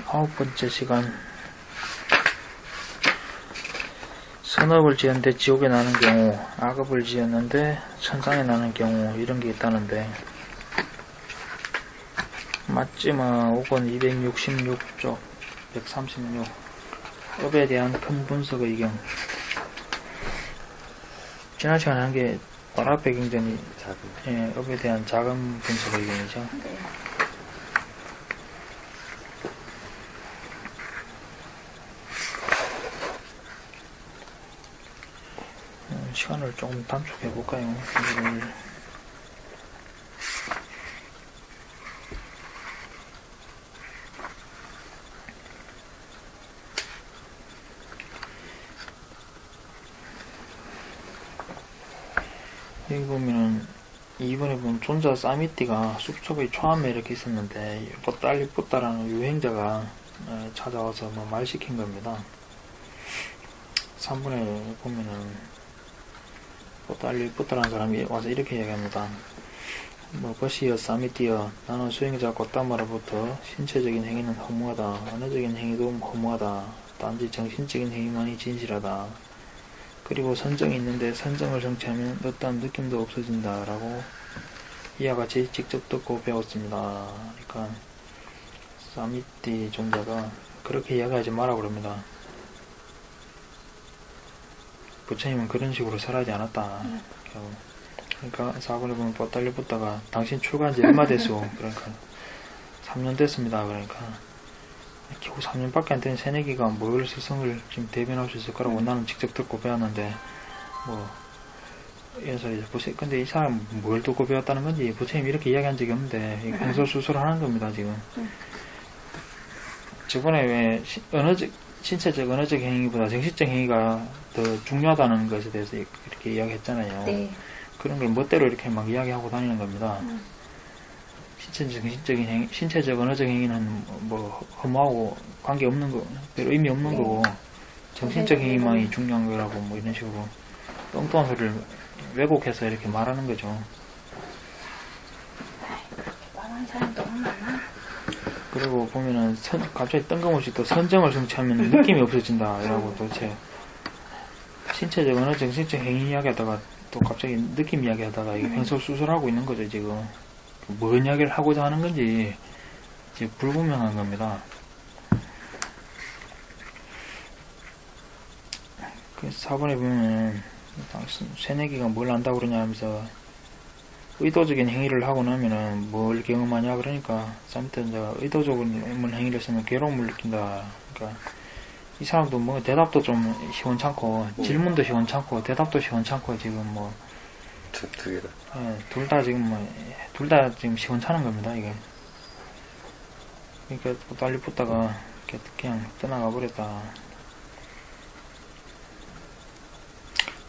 9번째 시간. 선업을 지었는데 지옥에 나는 경우, 악업을 지었는데 천상에 나는 경우, 이런 게 있다는데, 맞지 뭐 5권 266쪽 136 업에 대한 큰 분석 의견. 지난 시간에 한 게 바람의 경전이 예, 업에 대한 작은 분석 의견이죠. 네. 시간을 조금 단축해 볼까요? 여기 보면은 이번에 보면 존자 사미띠가 숲속의 초암에 이렇게 있었는데 뽀따리뽀따라는 유행자가 찾아와서 뭐 말 시킨 겁니다. 3번에 보면은 뽀따리뽀따라는 사람이 와서 이렇게 얘기합니다. 뭐 버시여 사미띠여, 나는 수행자 꽃다마로부터 신체적인 행위는 허무하다. 언어적인 행위도 허무하다. 단지 정신적인 행위만이 진실하다. 그리고 선정이 있는데 선정을 성취하면 어떠한 느낌도 없어진다 라고 이와 같이 직접 듣고 배웠습니다. 그러니까 사미띠 존자가 그렇게 이야기하지 마라 그럽니다. 부처님은 그런 식으로 살아야지 않았다. 그러니까 4번에 보면 뻗달려붙다가 당신 출가한 지 얼마 됐소? 그러니까 3년 됐습니다. 그러니까 겨우 3년밖에 안 된 새내기가 뭘 스승을 지금 대변할 수 있을 거라고 나는 직접 듣고 배웠는데 뭐 이런 소리 보세요. 근데 이 사람 뭘 듣고 배웠다는 건지 부처님 이렇게 이야기한 적이 없는데 횡설수설 하는 겁니다. 지금 저번에 왜 신체적 언어적 행위보다 정신적 행위가 더 중요하다는 것에 대해서 이렇게 이야기했잖아요. 네. 그런 걸 멋대로 이렇게 막 이야기하고 다니는 겁니다. 신체적 언어적 행위는 뭐 허무하고 관계 없는 거, 별로 의미 없는 거고 정신적 행위만이 중요한 거라고 뭐 이런 식으로 엉뚱한 소리를 왜곡해서 이렇게 말하는 거죠. 말하는 사람 너무 많아. 그리고 보면은 갑자기 뜬금없이 또 선정을 성취하면 느낌이 없어진다 이라고 도대체 신체적 언어 정신적 행위 이야기하다가 또 갑자기 느낌 이야기하다가 이게 횡설수설하고 있는 거죠. 지금 뭔 이야기를 하고자 하는 건지 이제 불분명한 겁니다. 그래서 4번에 보면 새내기가 뭘 안다고 그러냐 하면서 의도적인 행위를 하고 나면은 뭘 경험하냐 그러니까 쌈때자가 의도적인 행위를 했으면 괴로움을 느낀다. 그러니까 이 사람도 뭐 대답도 좀 시원찮고 질문도 시원찮고 대답도 시원찮고 지금 뭐 두 개다. 예, 둘 다 지금 시원찮은 겁니다. 이게 그러니까 또 빨리 붙다가 그냥 떠나가 버렸다.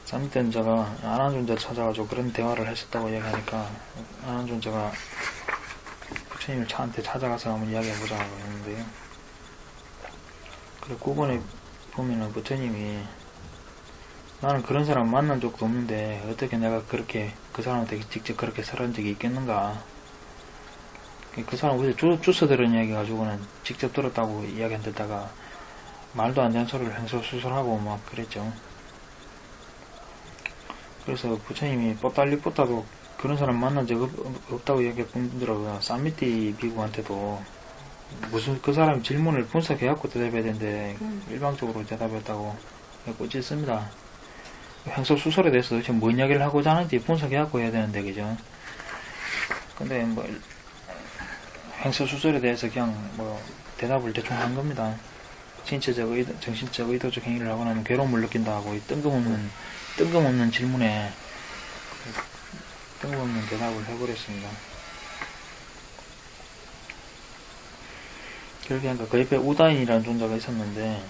쌈때자가 아난존자 찾아가지고 그런 대화를 했었다고 이야기하니까 아난존자가 부처님을 차한테 찾아가서 한번 이야기해보자고 했는데요. 그리고 9번에 보면은 부처님이 나는 그런 사람 만난 적도 없는데 어떻게 내가 그렇게 그 사람한테 직접 그렇게 설한 적이 있겠는가. 그 사람 어제 주워 들은 이야기 가지고는 직접 들었다고 이야기 한 데다가 말도 안 되는 소리를 횡설수설하고 막 그랬죠. 그래서 부처님이 뻗달리뻗다도 그런 사람 만난 적 없다고 이야기할 뿐더러 쌈미띠 비구한테도 무슨 그 사람 질문을 분석해갖고 대답해야 되는데 일방적으로 대답했다고 꽂혔습니다. 횡설수설에 대해서 도대체 뭔 이야기를 하고자 하는지 분석해갖고 해야 되는데 그죠? 근데 뭐 횡설수설에 대해서 그냥 뭐 대답을 대충 한 겁니다. 신체적 정신적 의도적 행위를 하고 나면 괴로움을 느낀다 하고 뜬금없는 질문에 뜬금없는 대답을 해버렸습니다. 그러니까 그 옆에 우다인이라는 존재가 있었는데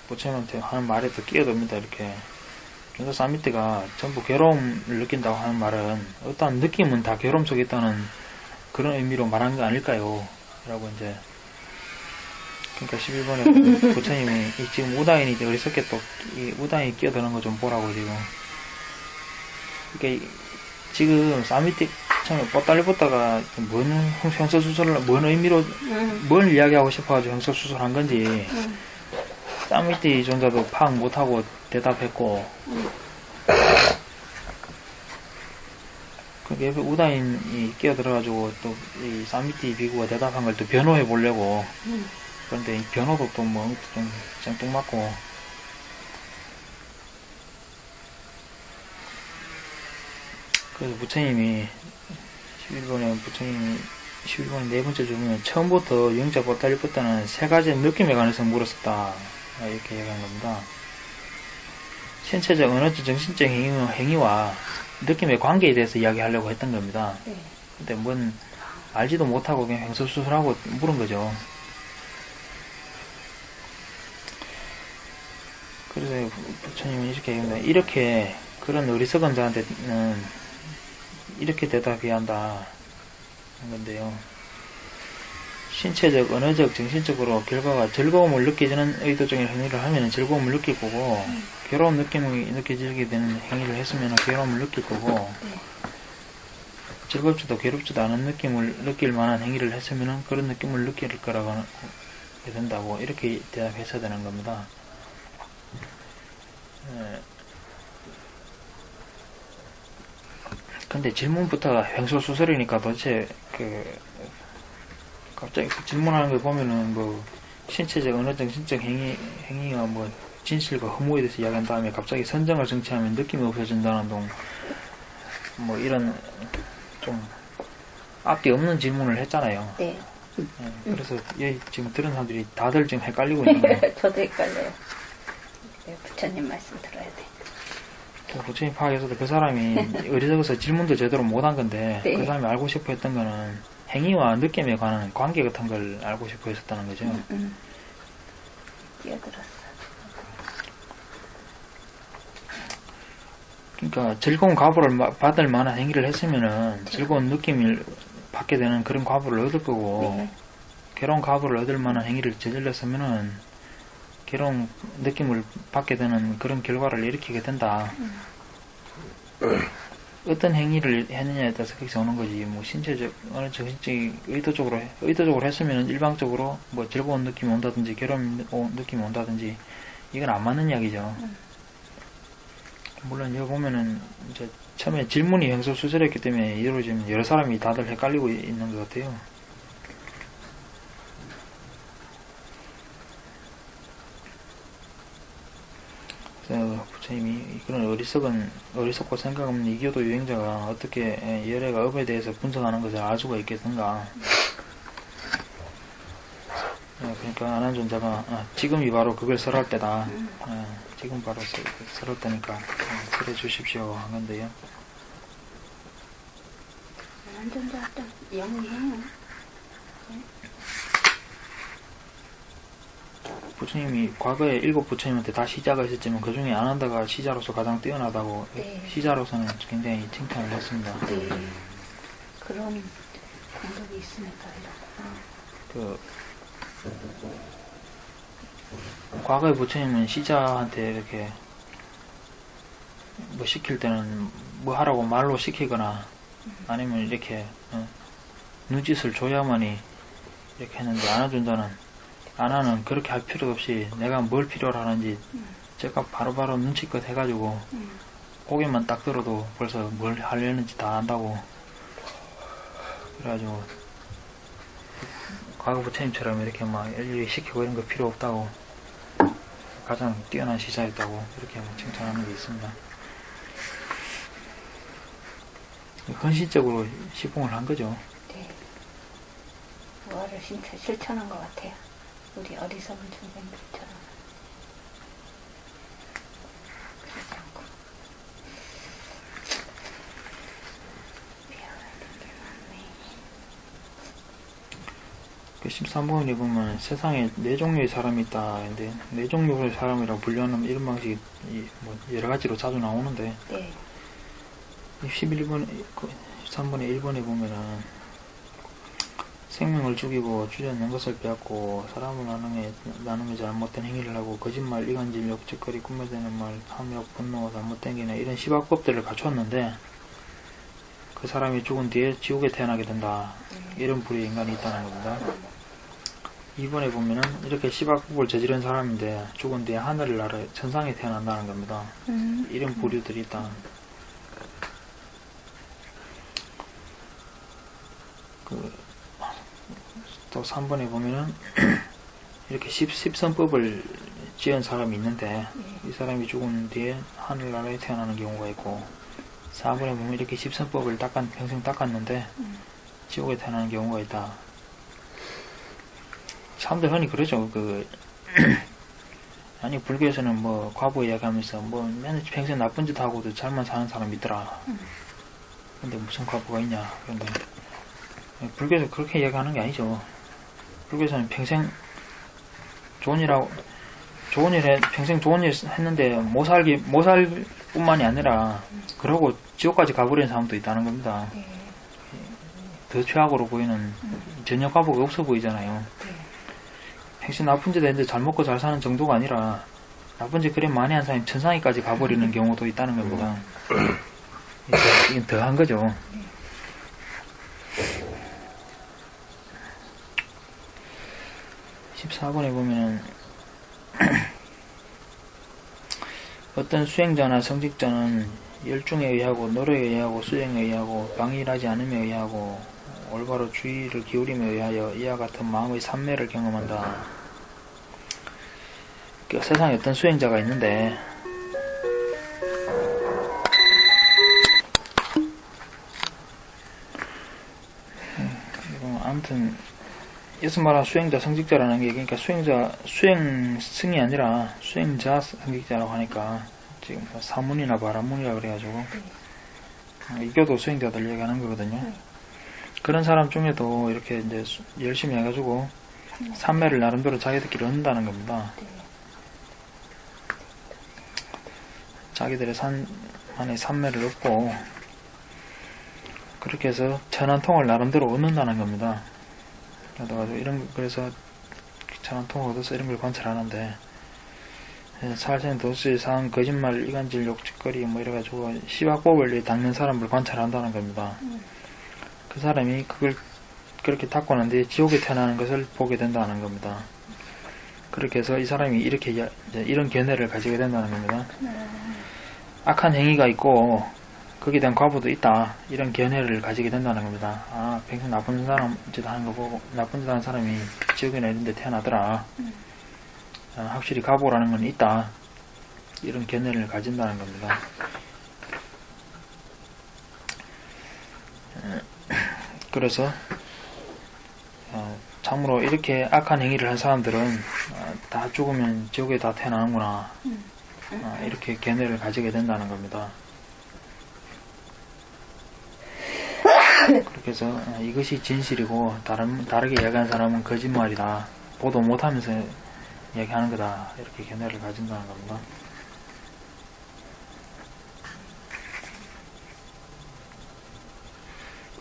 부처님한테 하는 말에 더 끼어듭니다. 이렇게 존재 사미띠가 전부 괴로움을 느낀다고 하는 말은 어떠한 느낌은 다 괴로움 속에 있다는 그런 의미로 말한 거 아닐까요? 라고 이제 그러니까 11번에 부처님이 지금 우다인이 어리석게 또 이 우다인이 끼어드는 거 좀 보라고 지금. 그러니까 지금 사미띠 처음에 뻗달리 붙다가 뭔 형사수설을 뭔 의미로 뭘 이야기하고 싶어가지고 형사수설 한 건지 쌈미띠 존자도 파악 못하고 대답했고 그 옆에 우다인이 끼어들어가지고 또 이 쌈미띠 비구가 대답한 걸 또 변호해 보려고 그런데 이 변호도 또 뭐 좀 생뚱맞고 그래서 부처님이 11번에 네 번째 주문에 처음부터 영자 보따리 붙다는 세 가지 느낌에 관해서 물었었다. 이렇게 얘기한 겁니다. 신체적, 언어적, 정신적 행위와 느낌의 관계에 대해서 이야기하려고 했던 겁니다. 네. 근데 뭔 알지도 못하고 그냥 횡설수설하고 물은 거죠. 그래서 부처님은 이렇게 얘기합니다. 이렇게 그런 어리석은 자한테는 이렇게 대답해야 한다 한 건데요. 신체적, 언어적, 정신적으로 결과가 즐거움을 느끼는 의도적인 행위를 하면 즐거움을 느낄 거고 괴로운 느낌이 느껴지게 되는 행위를 했으면 괴로움을 느낄 거고 즐겁지도 괴롭지도 않은 느낌을 느낄 만한 행위를 했으면 그런 느낌을 느낄 거라고 하게 된다고 이렇게 대답했어야 되는 겁니다. 근데 질문부터가 횡설수설이니까 도대체 갑자기 질문하는 걸 보면은 뭐 신체적, 언어적, 정신적 행위가 뭐 진실과 허무에 대해서 이야기한 다음에 갑자기 선정을 정치하면 느낌이 없어진다는 동 뭐 이런 좀 앞뒤 없는 질문을 했잖아요. 네. 그래서 지금 들은 사람들이 다들 지금 헷갈리고 있는 거예요. 저도 헷갈려요. 네, 부처님 말씀 들어야 돼. 부처님 파악에서도 그 사람이 어리석어서 질문도 제대로 못한 건데 네. 그 사람이 알고 싶어 했던 거는 행위와 느낌에 관한 관계 같은 걸 알고 싶어 했었다는 거죠. 뛰어들었어. 그러니까 즐거운 과보를 받을 만한 행위를 했으면은 즐거운 느낌을 받게 되는 그런 과보를 얻을 거고 네. 괴로운 과보를 얻을 만한 행위를 저질렀으면은 괴로운 느낌을 받게 되는 그런 결과를 일으키게 된다. 어떤 행위를 했느냐에 따라서 거기서 오는 거지. 뭐 신체적, 어느 정신적 의도적으로 했으면 일방적으로 뭐 즐거운 느낌이 온다든지 괴로운 느낌이 온다든지 이건 안 맞는 이야기죠. 물론 여기 보면은 이제 처음에 질문이 횡설수설했기 때문에 이대로 지금 여러 사람이 다들 헷갈리고 있는 것 같아요. 그래서 부처님이 그런 어리석고 생각 없는 이교도 유행자가 어떻게 열애가 업에 대해서 분석하는 것을 알 수가 있겠는가. 그러니까 아난존자가 지금이 바로 그걸 설할 때다. 지금 바로 설할 때니까 설해 주십시오 한 건데요. 완전 좀 영리해요. 부처님이 과거에 7 부처님한테 다 시자가 있었지만 그 중에 아난다가 시자로서 가장 뛰어나다고 네. 시자로서는 굉장히 칭찬을 했습니다. 네. 그런 공덕이 있으니까 이런. 과거의 부처님은 시자한테 이렇게 뭐 시킬 때는 뭐 하라고 말로 시키거나 아니면 이렇게 눈짓을 줘야만이 이렇게 했는데 아나는 그렇게 할 필요 없이 내가 뭘 필요로 하는지 제가 바로바로 눈치껏 해가지고 고개만 딱 들어도 벌써 뭘 하려는지 다 안다고. 그래가지고 과거 부처님처럼 이렇게 막 일일이 시키고 이런 거 필요 없다고 가장 뛰어난 시자였다고 이렇게 칭찬하는 게 있습니다. 헌신적으로 시봉을 한 거죠. 네. 그거를 진짜 실천한 것 같아요. 우리 어리석은 중생들처럼. 그러지 않고. 배워야 될게 많네. 그 13번에 보면 세상에 4종류의 사람이 있다. 근데 4종류의 사람이라고 분류하는 이런 방식이 뭐 여러 가지로 자주 나오는데 네. 13번에 1번에 보면은 생명을 죽이고 주지 않는 것을 빼앗고 사람을 나눔에 잘못된 행위를 하고 거짓말, 이간질, 욕짓거리, 꿈에대는 말, 탐욕, 분노, 잘못된 기나 이런 시박법들을 갖췄는데 그 그 사람이 죽은 뒤에 지옥에 태어나게 된다. 이런 부류의 인간이 있다는 겁니다. 2번에 보면은 이렇게 시박법을 저지른 사람인데 죽은 뒤에 하늘을 날아 천상에 태어난다는 겁니다. 이런 부류들이 있다. 또 3번에 보면은 이렇게 십선법을 지은 사람이 있는데 이 사람이 죽은 뒤에 하늘나라에 태어나는 경우가 있고 4번에 보면 이렇게 십선법을 평생 닦았는데 지옥에 태어나는 경우가 있다. 사람들 흔히 그러죠. 아니 불교에서는 뭐 과부 이야기하면서 뭐 맨날 평생 나쁜 짓 하고도 잘만 사는 사람이 있더라. 근데 무슨 과부가 있냐. 그런데 불교에서 그렇게 이야기하는 게 아니죠. 불교에서는 평생 좋은 일 평생 좋은 일 했는데 못 살 뿐만이 아니라 그러고 지옥까지 가버리는 사람도 있다는 겁니다. 더 최악으로 보이는 전혀 과부가 없어 보이잖아요. 평생 나쁜 짓 했는데 잘 먹고 잘 사는 정도가 아니라 나쁜 짓 그래 많이 한 사람이 천상에까지 가버리는 경우도 있다는 겁니다. 이건 더한 거죠. 14번에 보면은 어떤 수행자나 성직자는 열중에 의하고 노력에 의하고 수행에 의하고 방일하지 않음에 의하고 올바로 주의를 기울임에 의하여 이와 같은 마음의 삼매를 경험한다. 세상에 어떤 수행자가 있는데 아무튼 여기서 말하는 수행자, 성직자라는 게 그러니까 수행승이 아니라 수행자, 성직자라고 하니까 지금 사문이나 바라문이라 그래가지고 이교도 수행자들 얘기하는 거거든요. 그런 사람 중에도 이렇게 이제 열심히 해가지고 삼매를 나름대로 자기들끼리 얻는다는 겁니다. 자기들의 안에 삼매를 얻고 그렇게 해서 천안통을 나름대로 얻는다는 겁니다. 그래서 천안통을 얻어서 이런 걸 관찰하는데 살생, 도수, 상, 거짓말, 이간질, 욕짓거리 뭐 이래가지고 시박법을 닦는 사람을 관찰한다는 겁니다. 그 사람이 그걸 그렇게 닦고 난 뒤에 지옥에 태어나는 것을 보게 된다는 겁니다. 그렇게 해서 이 사람이 이렇게 이제 이런 견해를 가지게 된다는 겁니다. 악한 행위가 있고 거기에 대한 과보도 있다. 이런 견해를 가지게 된다는 겁니다. 아, 평생 나쁜 짓 하는 거 보고 나쁜 짓 하는 사람이 지옥이나 이런 데 태어나더라. 확실히 과보라는 건 있다. 이런 견해를 가진다는 겁니다. 그래서 참으로 이렇게 악한 행위를 한 사람들은 다 죽으면 지옥에 다 태어나는구나. 이렇게 견해를 가지게 된다는 겁니다. 그렇게 해서 이것이 진실이고 다르게 이야기하는 사람은 거짓말이다. 보도 못하면서 이야기하는 거다. 이렇게 견해를 가진다는 겁니다.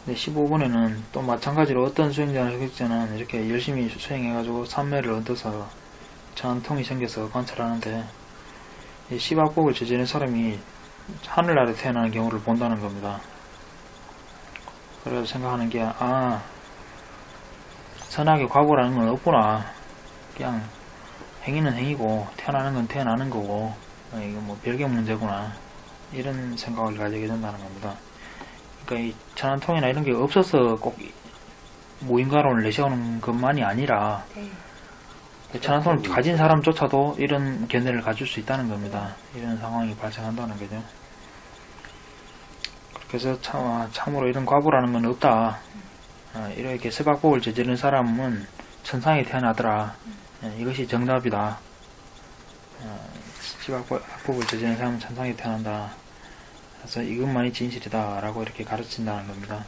근데 15번에는 또 마찬가지로 어떤 수행자나 흑역자는 이렇게 열심히 수행해가지고 삼매를 얻어서 천안통이 생겨서 관찰하는데 이 시박법을 저지른 사람이 하늘나라에 태어나는 경우를 본다는 겁니다. 그래서 생각하는 게 선악의 과보라는 건 없구나. 그냥 행위는 행위고 태어나는 건 태어나는 거고 이거 뭐 별개 문제구나. 이런 생각을 가지게 된다는 겁니다. 그러니까 이 천안통이나 이런 게 없어서 꼭 무인가론을 내세우는 것만이 아니라 천안통을 가진 사람조차도 이런 견해를 가질 수 있다는 겁니다. 이런 상황이 발생한다는 거죠. 그래서 참으로 이런 과보라는 건 없다. 이렇게 세박법을 저지른 사람은 천상에 태어나더라. 이것이 정답이다. 세박법을 저지른 사람은 천상에 태어난다. 그래서 이것만이 진실이다. 라고 이렇게 가르친다는 겁니다.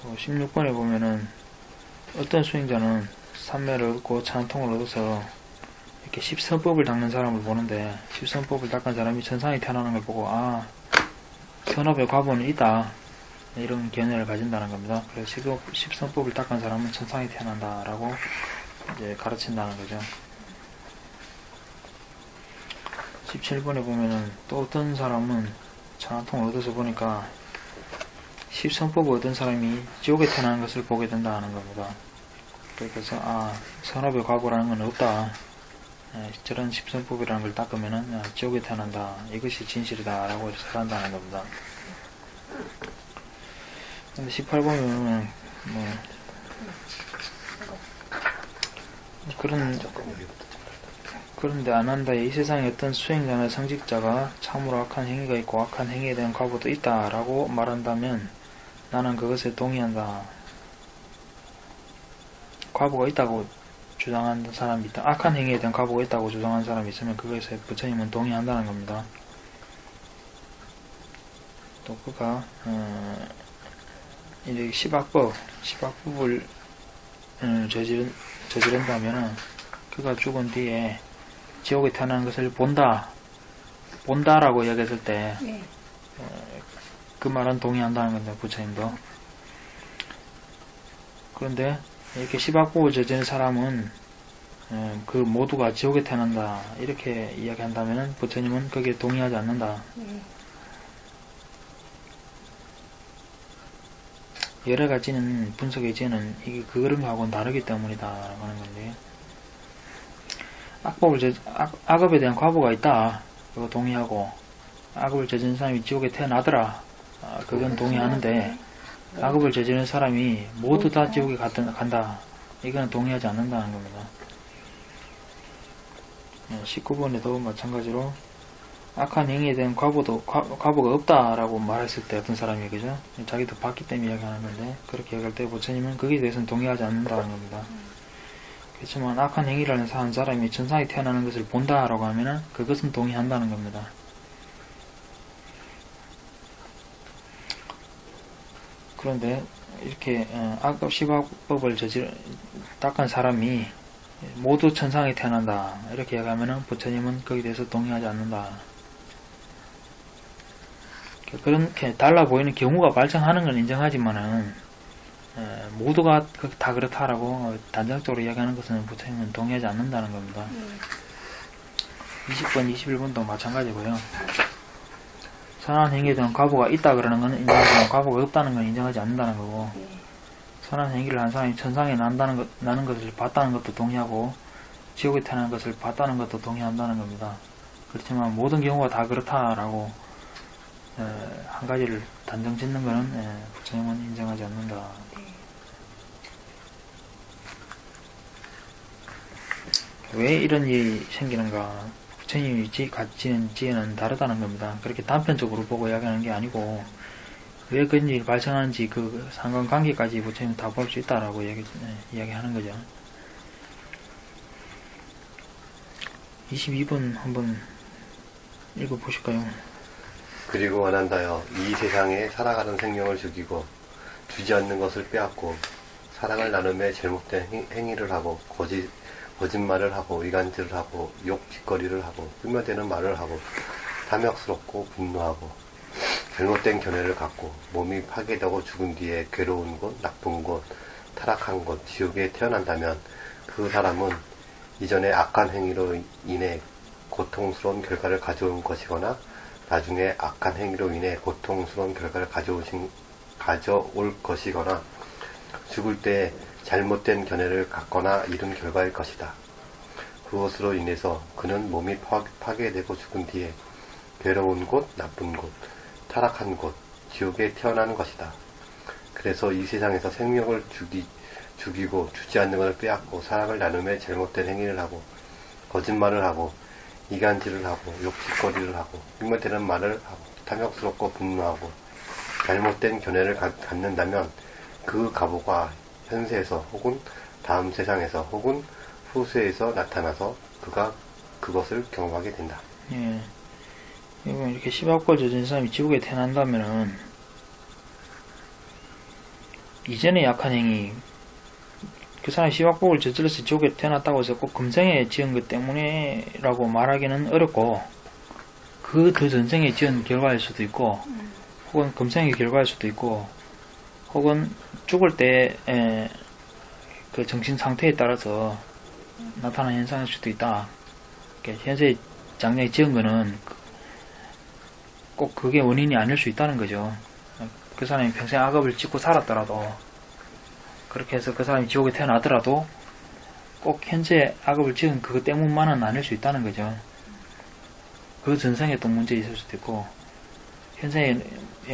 또 16번에 보면은 어떤 수행자는 삼매를 얻고 천안통을 얻어서 이렇게 십선법을 닦는 사람을 보는데 십선법을 닦은 사람이 천상에 태어나는 걸 보고 선업의 과보는 있다. 이런 견해를 가진다는 겁니다. 그래서 십선법을 닦은 사람은 천상에 태어난다. 라고 이제 가르친다는 거죠. 17번에 보면은 또 어떤 사람은 천하통을 얻어서 보니까 십선법을 얻은 사람이 지옥에 태어나는 것을 보게 된다 하는 겁니다. 그래서 선업의 과보라는 건 없다. 저런 십선법이라는 걸 닦으면은 지옥에 태어난다. 이것이 진실이다 라고 설한다는 겁니다. 근데 18번은 그런데 안한다. 이 세상에 어떤 수행자나 성직자가 참으로 악한 행위가 있고 악한 행위에 대한 과보도 있다 라고 말한다면 나는 그것에 동의한다. 과보가 있다고 주장하는 사람이 있다. 악한 행위에 대한 과보가 있다고 주장하는 사람이 있으면 그것에 부처님은 동의한다는 겁니다. 또 그가 이제 시박법을 저지른다면은 그가 죽은 뒤에 지옥에 태어나는 것을 본다라고 이야기했을 때 그 말은 동의한다는 겁니다. 부처님도. 그런데 이렇게 시박법을 저지른 사람은 그 모두가 지옥에 태어난다 이렇게 이야기한다면 부처님은 거기에 동의하지 않는다. 여러 가지는 분석의 지혜는 이게 그런 거하고는 다르기 때문이다 라고 하는 건데, 악업에 대한 과보가 있다 그거 동의하고, 악업을 저지른 사람이 지옥에 태어나더라 그건 동의하는데, 악업을 저지른 사람이 모두 다 지옥에 간다 이거는 동의하지 않는다는 겁니다. 19번에도 마찬가지로 악한 행위에 대한 과보가 없다라고 말했을 때 어떤 사람이 그죠? 자기도 봤기 때문에 이야기하는 건데, 그렇게 얘기할 때 부처님은 거기에 대해서는 동의하지 않는다는 겁니다. 그렇지만 악한 행위를 하는 사람이 천상에 태어나는 것을 본다라고 하면은 그것은 동의한다는 겁니다. 그런데 이렇게 악업 시박법을 닦은 사람이 모두 천상에 태어난다 이렇게 얘기하면은 부처님은 거기에 대해서 동의하지 않는다. 그렇게 달라 보이는 경우가 발생하는 건 인정하지만은 모두가 다 그렇다라고 단정적으로 이야기하는 것은 부처님은 동의하지 않는다는 겁니다. 20번, 21번도 마찬가지고요. 선한 행위에 대한 과보가 있다 그러는 건 인정하지만 과보가 없다는 건 인정하지 않는다는 거고, 선한 행위를 한 사람이 천상에 나는 것을 봤다는 것도 동의하고 지옥에 태어나는 것을 봤다는 것도 동의한다는 겁니다. 그렇지만 모든 경우가 다 그렇다라고 한 가지를 단정 짓는 것은 부처님은 인정하지 않는다. 왜 이런 일이 생기는가? 부처님이 가지는 지혜는 다르다는 겁니다. 그렇게 단편적으로 보고 이야기하는 게 아니고, 왜 그런 일이 발생하는지 그 상관관계까지 부처님 다 볼 수 있다라고 이야기하는 거죠. 22번 한번 읽어보실까요? 그리고 원한다여 이 세상에 살아가는 생명을 죽이고 주지 않는 것을 빼앗고 사랑을 나눔에 잘못된 행위를 하고 거짓말을 하고 이간질을 하고 욕짓거리를 하고 흠며대는 말을 하고 탐욕스럽고 분노하고 잘못된 견해를 갖고 몸이 파괴되고 죽은 뒤에 괴로운 곳, 나쁜 곳, 타락한 곳, 지옥에 태어난다면 그 사람은 이전에 악한 행위로 인해 고통스러운 결과를 가져온 것이거나 나중에 악한 행위로 인해 고통스러운 결과를 가져올 것이거나 죽을 때 잘못된 견해를 갖거나 잃은 결과일 것이다. 그것으로 인해서 그는 몸이 파괴되고 죽은 뒤에 괴로운 곳, 나쁜 곳, 타락한 곳, 지옥에 태어나는 것이다. 그래서 이 세상에서 생명을 죽이고 주지 않는 것을 빼앗고 사랑을 나눔에 잘못된 행위를 하고 거짓말을 하고 이간질을 하고 욕짓거리를 하고 흉물되는 말을 하고 탐욕스럽고 분노하고 잘못된 견해를 갖는다면 그 가보가 현세에서 혹은 다음 세상에서 혹은 후세에서 나타나서 그가 그것을 경험하게 된다. 예. 이렇게 시박벌 저진 사람이 지옥에 태어난다면은 이전에 약한 행위, 그 사람이 시박법을 저질러서 지옥에 태어났다고 해서 꼭 금생에 지은 것 때문에 라고 말하기는 어렵고, 그 더 전생에 지은 결과일 수도 있고, 혹은 금생의 결과일 수도 있고, 혹은 죽을 때 그 정신 상태에 따라서 나타나는 현상일 수도 있다. 현재 작년에 지은 거는 꼭 그게 원인이 아닐 수 있다는 거죠. 그 사람이 평생 악업을 짓고 살았더라도, 그렇게 해서 그 사람이 지옥에 태어나더라도 꼭 현재 악업을 지은 그것 때문만은 아닐 수 있다는 거죠. 그 전생에 또 문제 있을 수도 있고, 현생의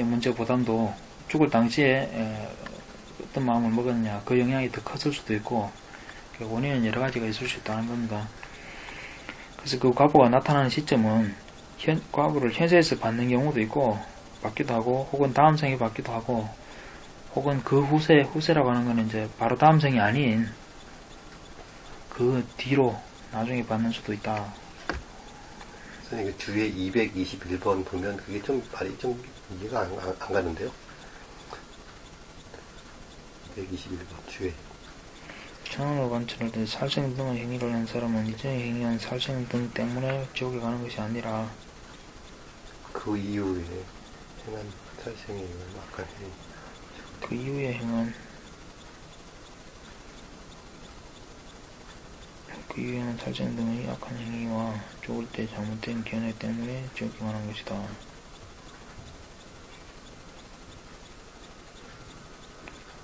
문제보다도 죽을 당시에 어떤 마음을 먹었느냐, 그 영향이 더 컸을 수도 있고, 원인은 여러 가지가 있을 수 있다는 겁니다. 그래서 그 과보가 나타나는 시점은 과보를 현세에서 받는 경우도 있고, 받기도 하고, 혹은 다음 생에 받기도 하고, 혹은 그 후세라고 하는 거는 이제 바로 다음 생이 아닌 그 뒤로 나중에 받는 수도 있다. 선생님, 그 주에 221번 보면 그게 좀 말이 좀 이해가 안 가는데요. 221번 주에. 천원으로 관찰할 때 살생 등의 행위를 한 사람은 이전에 행위한 살생 등 때문에 지옥에 가는 것이 아니라 그 이후에 행한 살생의 악한 행위. 그 이후에 행한 그 이후에는 살생 등의 악한 행위와 죽을 때 잘못된 견해 때문에 지옥에 가는 것이다.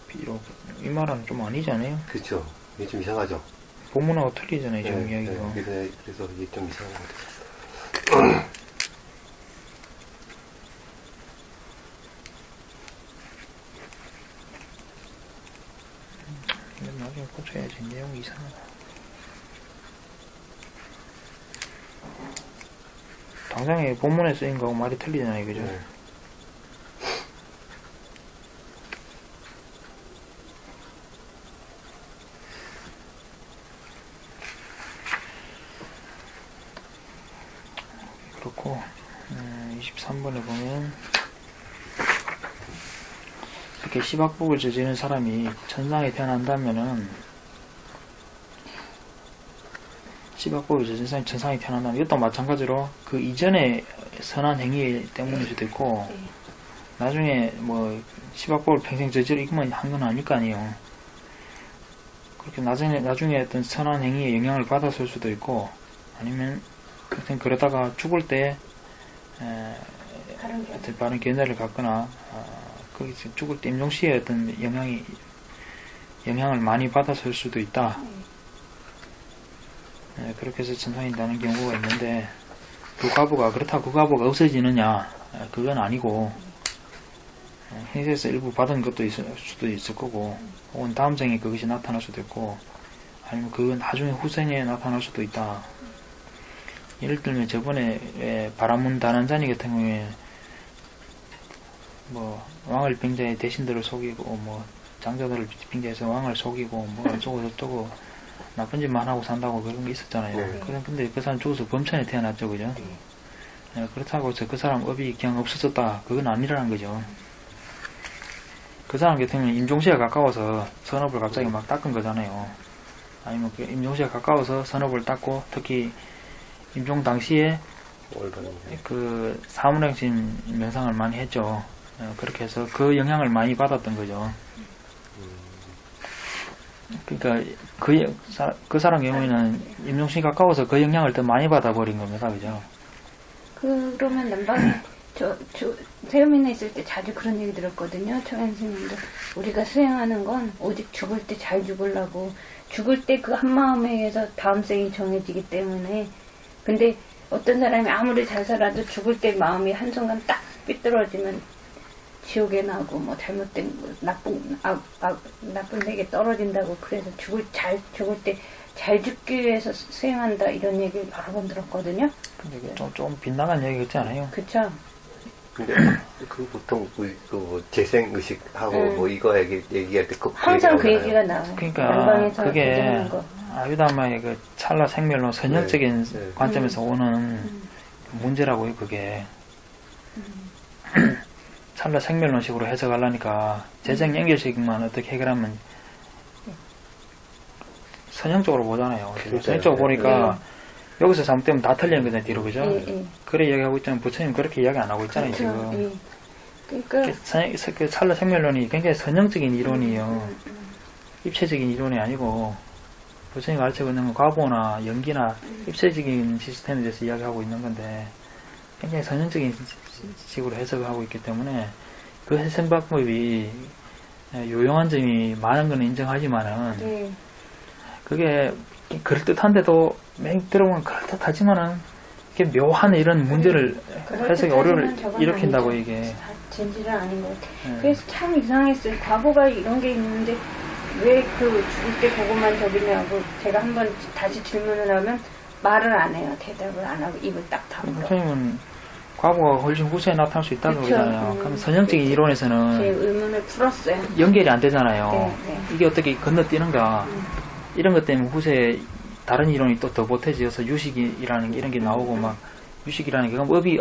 비록 이 말은 좀 아니잖아요. 그렇죠. 이게 좀 이상하죠. 본문하고 틀리잖아요. 지금 이야기가. 그래서 이게 좀 이상한 것 같아요. 나중에 고쳐야지. 내용이 이상하다. 당장에 본문에 쓰인 거하고 말이 틀리잖아요. 그죠? 네. 그렇고 23번에 보면 이렇게 시박복을 저지른 사람이 천상에 태어난다면은 시박복을 저지른 사람이 천상에 태어난다면 이것도 마찬가지로 그 이전에 선한 행위 때문일 수도 있고 나중에 뭐 시박복을 평생 저지르기만 한 건 아닐 거 아니에요. 그렇게 나중에 어떤 선한 행위에 영향을 받았을 수도 있고 아니면 하여튼 그러다가 죽을 때 바른 견해를 갖거나 거기서 죽을 때 임종시에 어떤 영향을 많이 받았을 수도 있다. 그렇게 해서 천상이 나는 경우가 있는데 그렇다고 그 과보가 없어지느냐 그건 아니고 현세에서 일부 받은 것도 있을 수도 있을 거고 혹은 다음 생에 그것이 나타날 수도 있고 아니면 그건 나중에 후생에 나타날 수도 있다. 예를 들면 저번에 바라문 다난자니 같은 경우에 뭐 왕을 빙자해 대신들을 속이고 뭐 장자들을 빙자해서 왕을 속이고 뭐 어쩌고 저쩌고 나쁜 짓만 하고 산다고 그런 게 있었잖아요. 네. 근데 그 사람 죽어서 범천에 태어났죠, 그죠? 그렇다고 해서 그 사람 업이 그냥 없어졌다 그건 아니라는 거죠. 그 사람 같은 경우는 임종시에 가까워서 선업을 갑자기 막 닦은 거잖아요. 아니면 그 임종시에 가까워서 선업을 닦고 특히 임종 당시에 그 사문행신 명상을 많이 했죠. 그렇게 해서 그 영향을 많이 받았던 거죠. 그러니까 그 사람 경우에는 임종신이 가까워서 그 영향을 더 많이 받아버린 겁니다. 그죠? 그러면 남방에 세우민에 있을 때 자주 그런 얘기 들었거든요. 청현스님도 우리가 수행하는 건 오직 죽을 때 잘 죽으려고 죽을 때 그 한마음에 의해서 다음 생이 정해지기 때문에 근데 어떤 사람이 아무리 잘 살아도 죽을 때 마음이 한순간 딱 삐뚤어지면 지옥에 나고 뭐 잘못된 나쁜 데게 떨어진다고 그래서 죽을 때 잘 죽기 위해서 수행한다 이런 얘기를 여러 번 들었거든요. 근데 이게 좀 빗나간 얘기 같지 않아요? 그쵸? 근데 그 보통 그 재생 의식하고 뭐 이거 얘기할 때 항상 그 얘기가 나와요. 그러니까 그게 아유다마의 그 찰나 생멸론 선형적인 관점에서 오는 문제라고요. 그게 찰나 생멸론식으로 해석하려니까 재생 연결식만 어떻게 해결하면 선형적으로 보잖아요. 선형적으로 보니까 여기서 잘못되면 다 틀리는 거잖아요. 뒤로 그죠? 그래 이야기하고 있잖아요. 부처님 그렇게 이야기 안 하고 있잖아요. 지금. 그러니까 그 찰나 생멸론이 굉장히 선형적인 이론이에요. 입체적인 이론이 아니고 부처님이 가르치고 있는 건 과보나 연기나 입체적인 시스템에 대해서 이야기하고 있는 건데 굉장히 선형적인 식으로 해석을 하고 있기 때문에 그 해석 방법이 요용한 점이 많은 건 인정하지만은 네. 그게 그럴듯한데도 맹 들어보면 그럴듯하지만은 이게 묘한 이런 문제를 해석에 어려움을 일으킨다고 이게. 진실은 아닌 것 같아요. 네. 그래서 참 이상했어요. 과거가 이런 게 있는데 왜 그 죽을 때 그것만 적이냐고 제가 한번 다시 질문을 하면 말을 안 해요. 대답을 안 하고 입을 딱 다물어. 부처님은 과거가 훨씬 후세에 나타날 수 있다고 그쵸. 그러잖아요. 그럼 선형적인 이론에서는 제 의문을 풀었어요. 연결이 안 되잖아요. 네, 네. 이게 어떻게 건너뛰는가. 이런 것 때문에 후세에 다른 이론이 또 더 보태지어서 유식이라는 게 이런 게 나오고 막 유식이라는 게 그럼 업이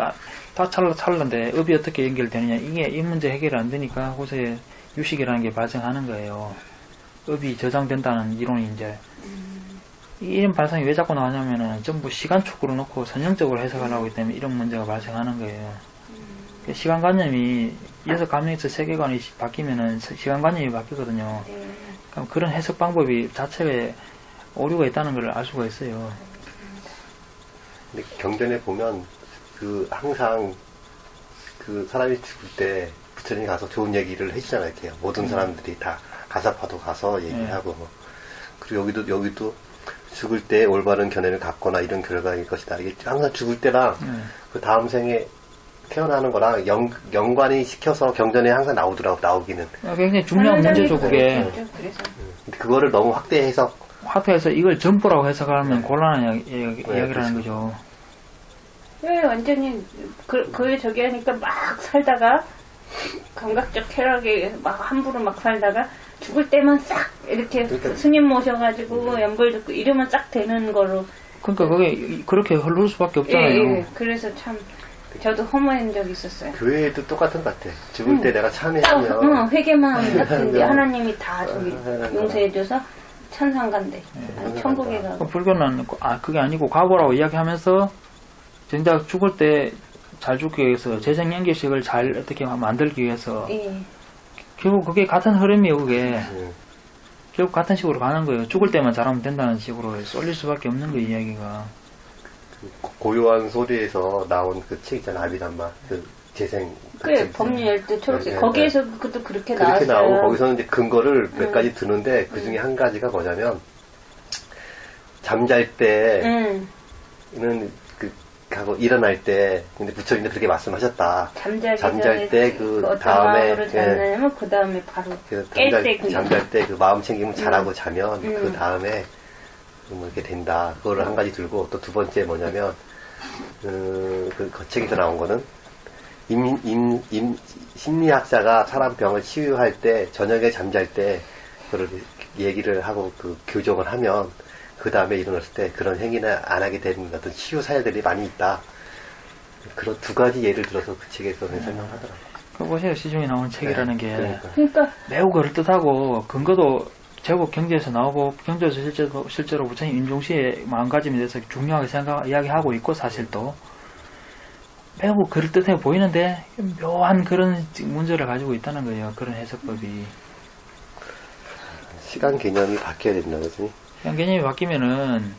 다 찰른데 업이 어떻게 연결되느냐. 이게 이 문제 해결이 안 되니까 후세에 유식이라는 게 발생하는 거예요. 업이 저장된다는 이론이 이제 이런 발상이 왜 자꾸 나오냐면은 전부 시간축으로 놓고 선형적으로 해석하려고 하기 때문에 이런 문제가 발생하는 거예요. 시간관념이 여섯 감정에서 세계관이 바뀌면은 시간관념이 바뀌거든요. 그럼 그런 해석 방법이 자체에 오류가 있다는 걸 알 수가 있어요. 근데 경전에 보면 그 항상 그 사람이 죽을 때 부처님이 가서 좋은 얘기를 해주잖아요. 이렇게 모든 사람들이 다 가사파도 가서 얘기하고 그리고 여기도 죽을 때 올바른 견해를 갖거나 이런 결과일 것이다. 이게 항상 죽을 때랑 그 다음 생에 태어나는 거랑 연관이 시켜서 경전에 항상 나오기는. 굉장히 중요한 문제죠, 그게. 근데 그거를 너무 확대해서 이걸 전부라고 해석하면 곤란한 이야기를 하는 거죠. 왜 완전히 그 저기 하니까 막 살다가 감각적 쾌락에 막 함부로 막 살다가 죽을 때만 싹 이렇게 그러니까, 스님 모셔가지고 연벌 듣고 이러면 싹 되는 거로. 그러니까 그게 그렇게 흐를 수밖에 없잖아요. 예. 그래서 참 저도 허무한 적이 있었어요. 교회도 똑같은 것 같아. 죽을 때 내가 참회하면 회개만 딱 근데 하나님이 다 저기 용서해줘서 천상 간대. 아니, 천국에 가고. 불교는 그게 아니고 과거라고 이야기하면서 정작 죽을 때 잘 죽기 위해서 재생연결식을 잘 어떻게 만들기 위해서 결국 그게 같은 흐름이에요. 그게 결국 같은 식으로 가는 거예요. 죽을 때만 잘하면 된다는 식으로 쏠릴 수밖에 없는 거예요. 이야기가. 고요한 소리에서 나온 그 책 있잖아. 아비담마 그 재생. 그래 법률 열두 초록색. 거기에서 그것도 그렇게 나왔어요. 나왔어요. 나오고 거기서는 이제 근거를 몇 가지 드는데 그 중에 한 가지가 뭐냐면 잠잘 때는 하고 일어날 때 근데 부처님도 그렇게 말씀하셨다. 잠잘 때 그 다음에 그 다음에 바로 깰 때 잠잘 때 그 마음 챙김을 잘하고 자면 그 다음에 뭐 이렇게 된다. 그거를 한 가지 들고 또 두 번째 뭐냐면 그 책에서 나온 거는 심리학자가 사람 병을 치유할 때 저녁에 잠잘 때 그걸 얘기를 하고 그 교정을 하면 그 다음에 일어났을 때 그런 행위는 안 하게 되는 어떤 치유 사례들이 많이 있다. 그런 두 가지 예를 들어서 그 책에서 설명하더라고요. 그 보세요. 시중에 나온 책이라는 게 그러니까 매우 그럴듯하고 근거도 제법 경제에서 나오고 경제에서 실제로 부처님 임종시의 마음가짐에 대해서 중요하게 이야기하고 있고 사실 또 매우 그럴듯해 보이는데 묘한 그런 문제를 가지고 있다는 거예요. 그런 해석법이. 시간 개념이 바뀌어야 된다, 그지? 시간 개념이 바뀌면은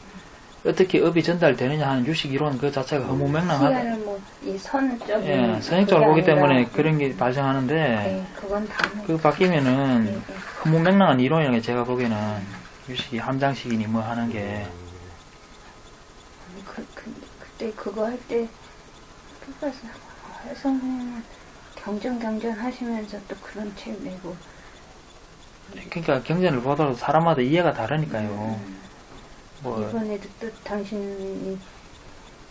어떻게 업이 전달되느냐 하는 유식 이론 그 자체가 허무맹랑하다. 시간을 이 선적인. 예, 선행적으로 보기 때문에 그런 게 발생하는데 네, 그건 다. 그 바뀌면은 허무맹랑한 이론이라는 게 제가 보기에는 유식이 함장식이니 뭐 하는 게. 그때 그거 할 때 선생님은 경전 하시면서 또 그런 책 내고. 그러니까 경전을 보더라도 사람마다 이해가 다르니까요. 이번에도 또 당신이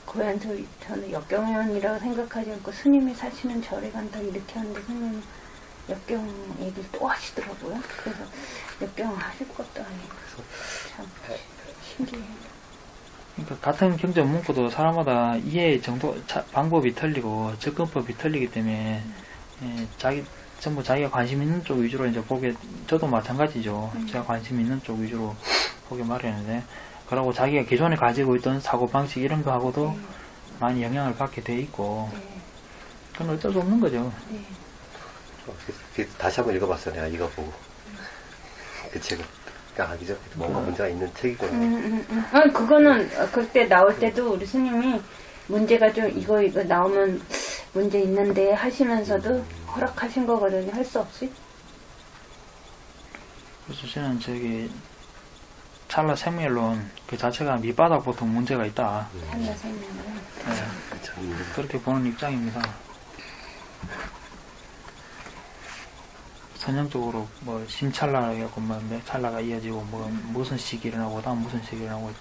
고향에서 저는 역경연이라고 생각하지 않고 스님이 사시는 절에 간다 이렇게 하는데 스님은 역경 얘기를 또 하시더라고요. 그래서 역경을 하실 것도 아니고 참 신기해요. 그러니까 같은 경전 문구도 사람마다 이해 정도 방법이 틀리고 접근법이 틀리기 때문에 전부 자기가 관심 있는 쪽 위주로 이제 보게, 저도 마찬가지죠. 제가 관심 있는 쪽 위주로 보게 마련인데, 그러고 자기가 기존에 가지고 있던 사고방식 이런 거하고도 많이 영향을 받게 돼 있고, 그건 어쩔 수 없는 거죠. 다시 한번 읽어봤어, 내가 이거 보고. 그 책을. 아기죠. 뭔가 문제가 있는 책이구나. 그거는 그때 나올 때도 우리 스님이 문제가 좀 이거 나오면 문제 있는데 하시면서도 허락하신 거거든요. 할 수 없이. 그래서 저는 찰나 생멸론 그 자체가 밑바닥부터 문제가 있다. 찰나 생명은. 네. 그렇게 보는 입장입니다. 선형적으로 뭐 심찰나라고 몇 찰나가 이어지고 뭐 무슨 시기 일어나고 다음 무슨 시기 일어나고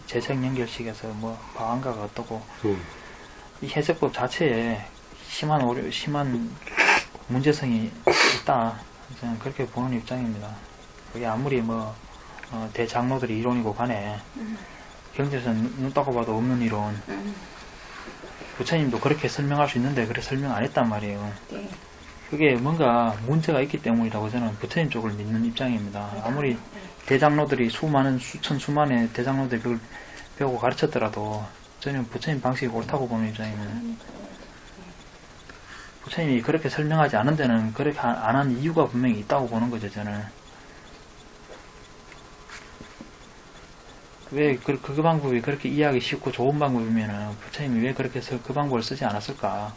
재생 연결식에서 뭐 방한가가 어떻고 이 해석법 자체에 심한 문제성이 있다. 저는 그렇게 보는 입장입니다. 그게 아무리 대장로들이 이론이고 간에 경제에서 눈 떠고 봐도 없는 이론. 부처님도 그렇게 설명할 수 있는데 그렇게 설명 안 했단 말이에요. 네. 그게 뭔가 문제가 있기 때문이라고 저는 부처님 쪽을 믿는 입장입니다. 아무리 대장로들이 수만의 대장로들이 그걸 배우고 가르쳤더라도 저는 부처님 방식이 옳다고 보는 입장입니다. 부처님이 그렇게 설명하지 않은 데는 그렇게 안 한 이유가 분명히 있다고 보는 거죠, 저는. 왜 그 방법이 그렇게 이해하기 쉽고 좋은 방법이면은 부처님이 왜 그렇게 해서 그 방법을 쓰지 않았을까?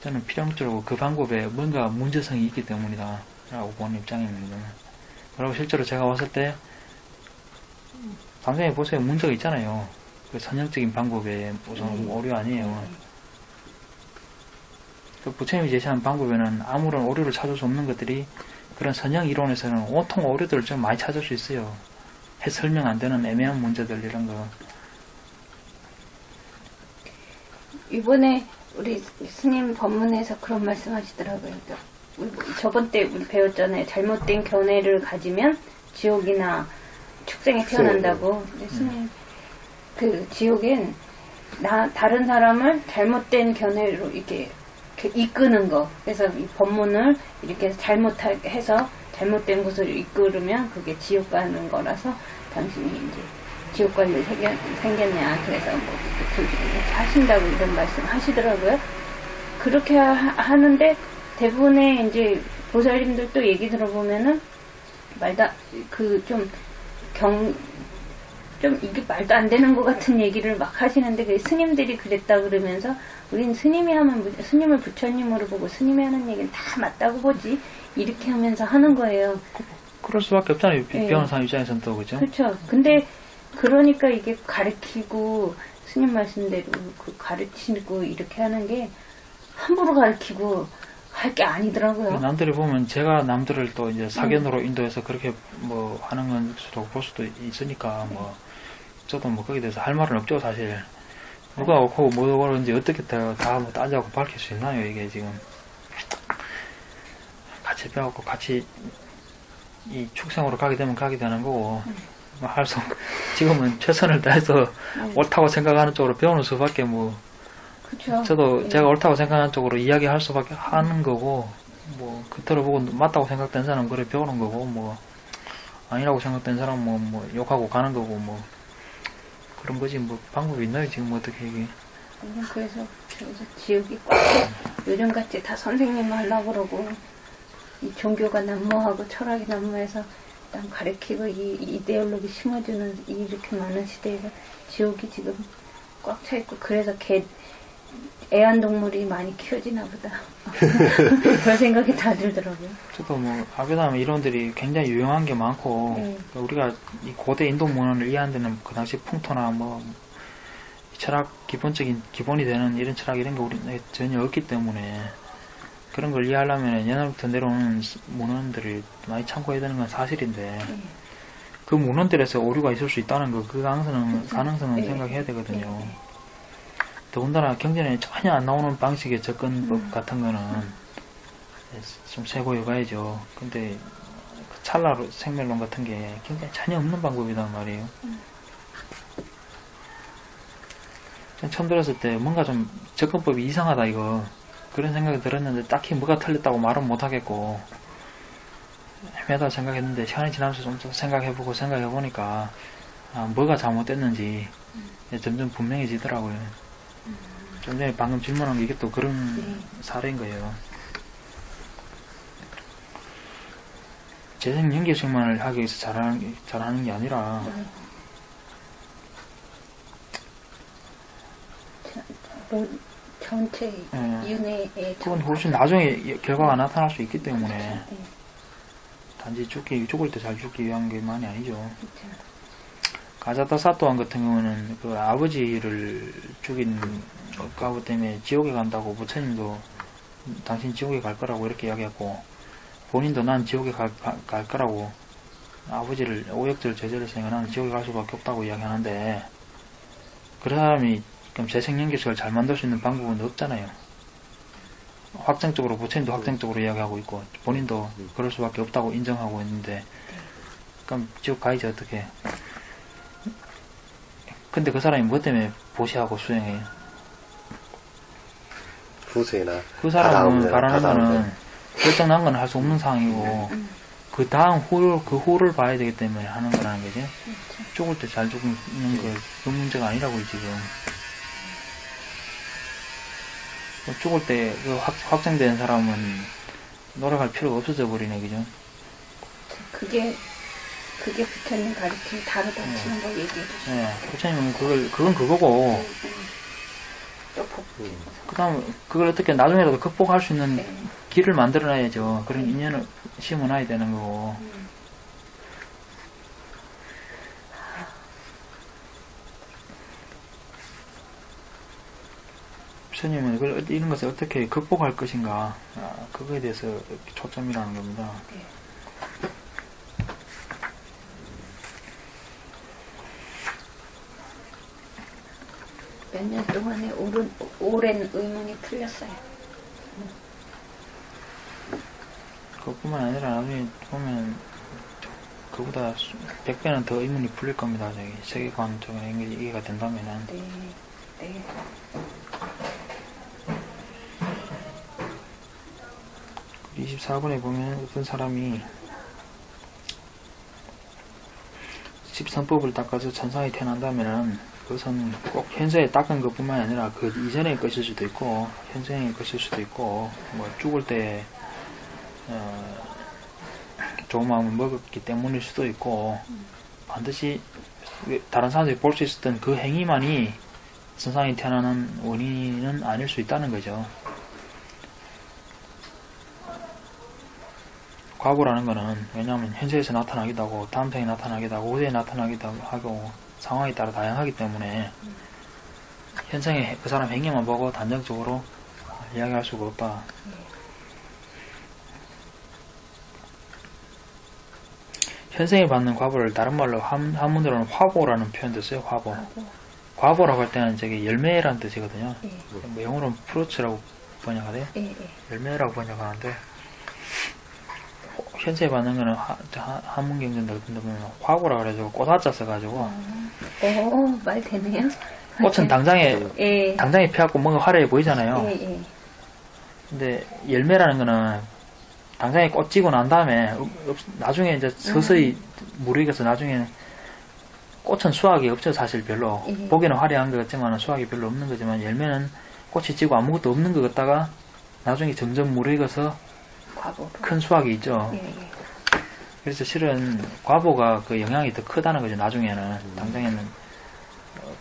저는 필연적으로 그 방법에 뭔가 문제성이 있기 때문이다 라고 보는 입장입니다. 그리고 실제로 제가 왔을 때 방송에 보세요. 문제가 있잖아요. 그 선형적인 방법에 우선 오류 아니에요. 그 부처님이 제시한 방법에는 아무런 오류를 찾을 수 없는 것들이 그런 선형 이론에서는 온통 오류들을 좀 많이 찾을 수 있어요. 설명 안 되는 애매한 문제들 이런 거. 이번에 우리 스님 법문에서 그런 말씀 하시더라고요. 저번 때 우리 배웠잖아요. 잘못된 견해를 가지면 지옥이나 축생에 태어난다고. 스님, 그 지옥엔 다른 사람을 잘못된 견해로 이렇게 이끄는 거. 그래서 이 법문을 이렇게 잘못해서 잘못된 곳을 이끌으면 그게 지옥 가는 거라서 당신이 이제 지옥 갈 일 생겼냐. 그래서 하신다고 이런 말씀 하시더라고요. 그렇게 하는데 대부분의 이제 보살님들 또 얘기 들어보면은 좀 이게 말도 안 되는 것 같은 얘기를 막 하시는데 그 스님들이 그랬다 그러면서 우린 스님이 하면 스님을 부처님으로 보고 스님이 하는 얘기는 다 맞다고 보지 이렇게 하면서 하는 거예요. 그럴 수밖에 없잖아요. 네. 배우는 사람 입장에서는 또 그죠? 그렇죠. 근데 그러니까 이게 가르치고 스님 말씀대로 그 가르치고 이렇게 하는 게 함부로 가르치고 할 게 아니더라고요. 남들이 보면 제가 남들을 또 이제 사견으로 인도해서 그렇게 뭐 하는 건 수도 볼 수도 있으니까 뭐 저도 뭐 거기에 대해서 할 말은 없죠 사실. 누가 옳고 뭐 그런지 어떻게 다 뭐 따지고 밝힐 수 있나요 이게 지금. 같이 배웠고 같이 이 축생으로 가게 되면 가게 되는 거고 뭐 지금은 최선을 다해서 옳다고 생각하는 쪽으로 배우는 수밖에 뭐 그쵸. 저도 제가 옳다고 생각하는 쪽으로 이야기할 수밖에 하는 거고 뭐 겉으로 보고 맞다고 생각된 사람은 그래 배우는 거고 뭐 아니라고 생각된 사람은 뭐 욕하고 가는 거고 뭐 그런 거지 뭐 방법이 있나요 지금 어떻게 이게. 그래서 지옥이 꽉 요즘같이 다 선생님 하려고 그러고 이 종교가 난무하고 철학이 난무해서 남 가르치고 이 이데올로기 심어주는 이렇게 많은 시대에서 지옥이 지금 꽉 차있고 그래서 애완동물이 많이 키워지나 보다. 그런 생각이 다 들더라고요. 저도 뭐 아베다마 이론들이 굉장히 유용한 게 많고 우리가 이 고대 인도 문헌을 이해하는 데는 그 당시 풍토나 뭐 철학 기본이 되는 이런 철학 이런 게 우리 전혀 없기 때문에 그런 걸 이해하려면 옛날부터 내려오는 문헌들을 많이 참고해야 되는 건 사실인데 그 문헌들에서 오류가 있을 수 있다는 거 그 가능성은 생각해야 되거든요. 더군다나 경전에 전혀 안 나오는 방식의 접근법 같은 거는 좀 세고해 가야죠. 근데 그 찰나로 생멸론 같은 게 경전에 전혀 없는 방법이란 말이에요. 처음 들었을 때 뭔가 좀 접근법이 이상하다 이거 그런 생각이 들었는데 딱히 뭐가 틀렸다고 말은 못하겠고 애매하다 생각했는데 시간이 지나면서 좀 생각해보고 생각해보니까 뭐가 잘못됐는지 점점 분명해지더라고요. 좀 전에 방금 질문한 게 이게 또 그런 사례인 거예요. 재생 연계식만을 하기 위해서 잘하는 게 아니라 전체 윤회에 그건 훨씬 나중에 결과가 나타날 수 있기 때문에 네. 단지 죽을 때 잘 죽기 위한 게만이 아니죠. 그렇죠. 가자타 사또한 같은 경우는 그 아버지를 죽인 과부 때문에 지옥에 간다고 부처님도 당신 지옥에 갈 거라고 이렇게 이야기했고, 본인도 난 지옥에 갈 거라고, 아버지를 오역절 제절에서 나는 지옥에 갈 수밖에 없다고 이야기하는데, 그 사람이 그럼 재생연계식을 잘 만들 수 있는 방법은 없잖아요. 확정적으로 부처님도 확정적으로 이야기하고 있고 본인도 그럴 수밖에 없다고 인정하고 있는데, 그럼 지옥 가야지 어떻게? 근데 그 사람이 뭐 때문에 보시하고 수행해요? 후세나 그 사람은 바라는 거는 결정난 건 할 수 없는 상황이고 그 다음 그 후를 봐야 되기 때문에 하는 거라는 거지. 죽을 때 잘 죽는 거 그 문제가 아니라고 지금. 죽을 때 그 확정된 사람은 노력할 필요가 없어져 버리네, 그죠? 그게 부처님 가르침 다르다 치는 거 얘기해 주시죠. 네, 부처님은 그건 그거고, 또 복부. 그 다음 그걸 어떻게 나중에라도 극복할 수 있는 네. 길을 만들어놔야죠. 그런 인연을 심어놔야 되는 거고. 부처님은 이런 것을 어떻게 극복할 것인가, 그거에 대해서 초점이라는 겁니다. 네. 몇 년 동안에 오랜 의문이 풀렸어요. 그것뿐만 아니라 나중에 보면 그보다 100배는 더 의문이 풀릴 겁니다. 저기 세계관 쪽에 이해가 된다면은. 네. 네. 24번에 보면 어떤 사람이 13법을 닦아서 천상에 태어난다면은 그것은 꼭 현세에 닦은 것뿐만 아니라 그 이전의 것일 수도 있고 현생의 것일 수도 있고 뭐 죽을 때 좋은 마음을 먹었기 때문일 수도 있고 반드시 다른 사람들이 볼 수 있었던 그 행위만이 천상에 태어나는 원인은 아닐 수 있다는 거죠. 과거라는 거는 왜냐하면 현세에서 나타나기도 하고 다음 생에 나타나기도 하고 후세에 나타나기도 하고 상황에 따라 다양하기 때문에 현생에 그 사람 행위만 보고 단정적으로 이야기할 수가 없다. 현생에 받는 과보를 다른 말로 한문으로는 화보라는 표현도 써요. 화보. 과보라고 할 때는 저게 열매라는 뜻이거든요. 뭐 영어로는 프루츠라고 번역하대요. 열매라고 번역하는데 현세에 받는 거는 한문경전 넓은 데 보면 화고라 그래가지고 꽃화자 써가지고 말 되네요. 꽃은 당장에 펴갖고 뭔가 화려해 보이잖아요. 근데 열매라는 거는 당장에 꽃 지고 난 다음에 나중에 이제 서서히 무르익어서 나중에 꽃은 수확이 없죠. 사실 별로 보기는 화려한 것 같지만 수확이 별로 없는 거지만 열매는 꽃이 지고 아무것도 없는 것 같다가 나중에 점점 무르익어서 큰 수확이 있죠. 그래서 실은 과보가 그 영향이 더 크다는 거죠. 나중에는 당장에는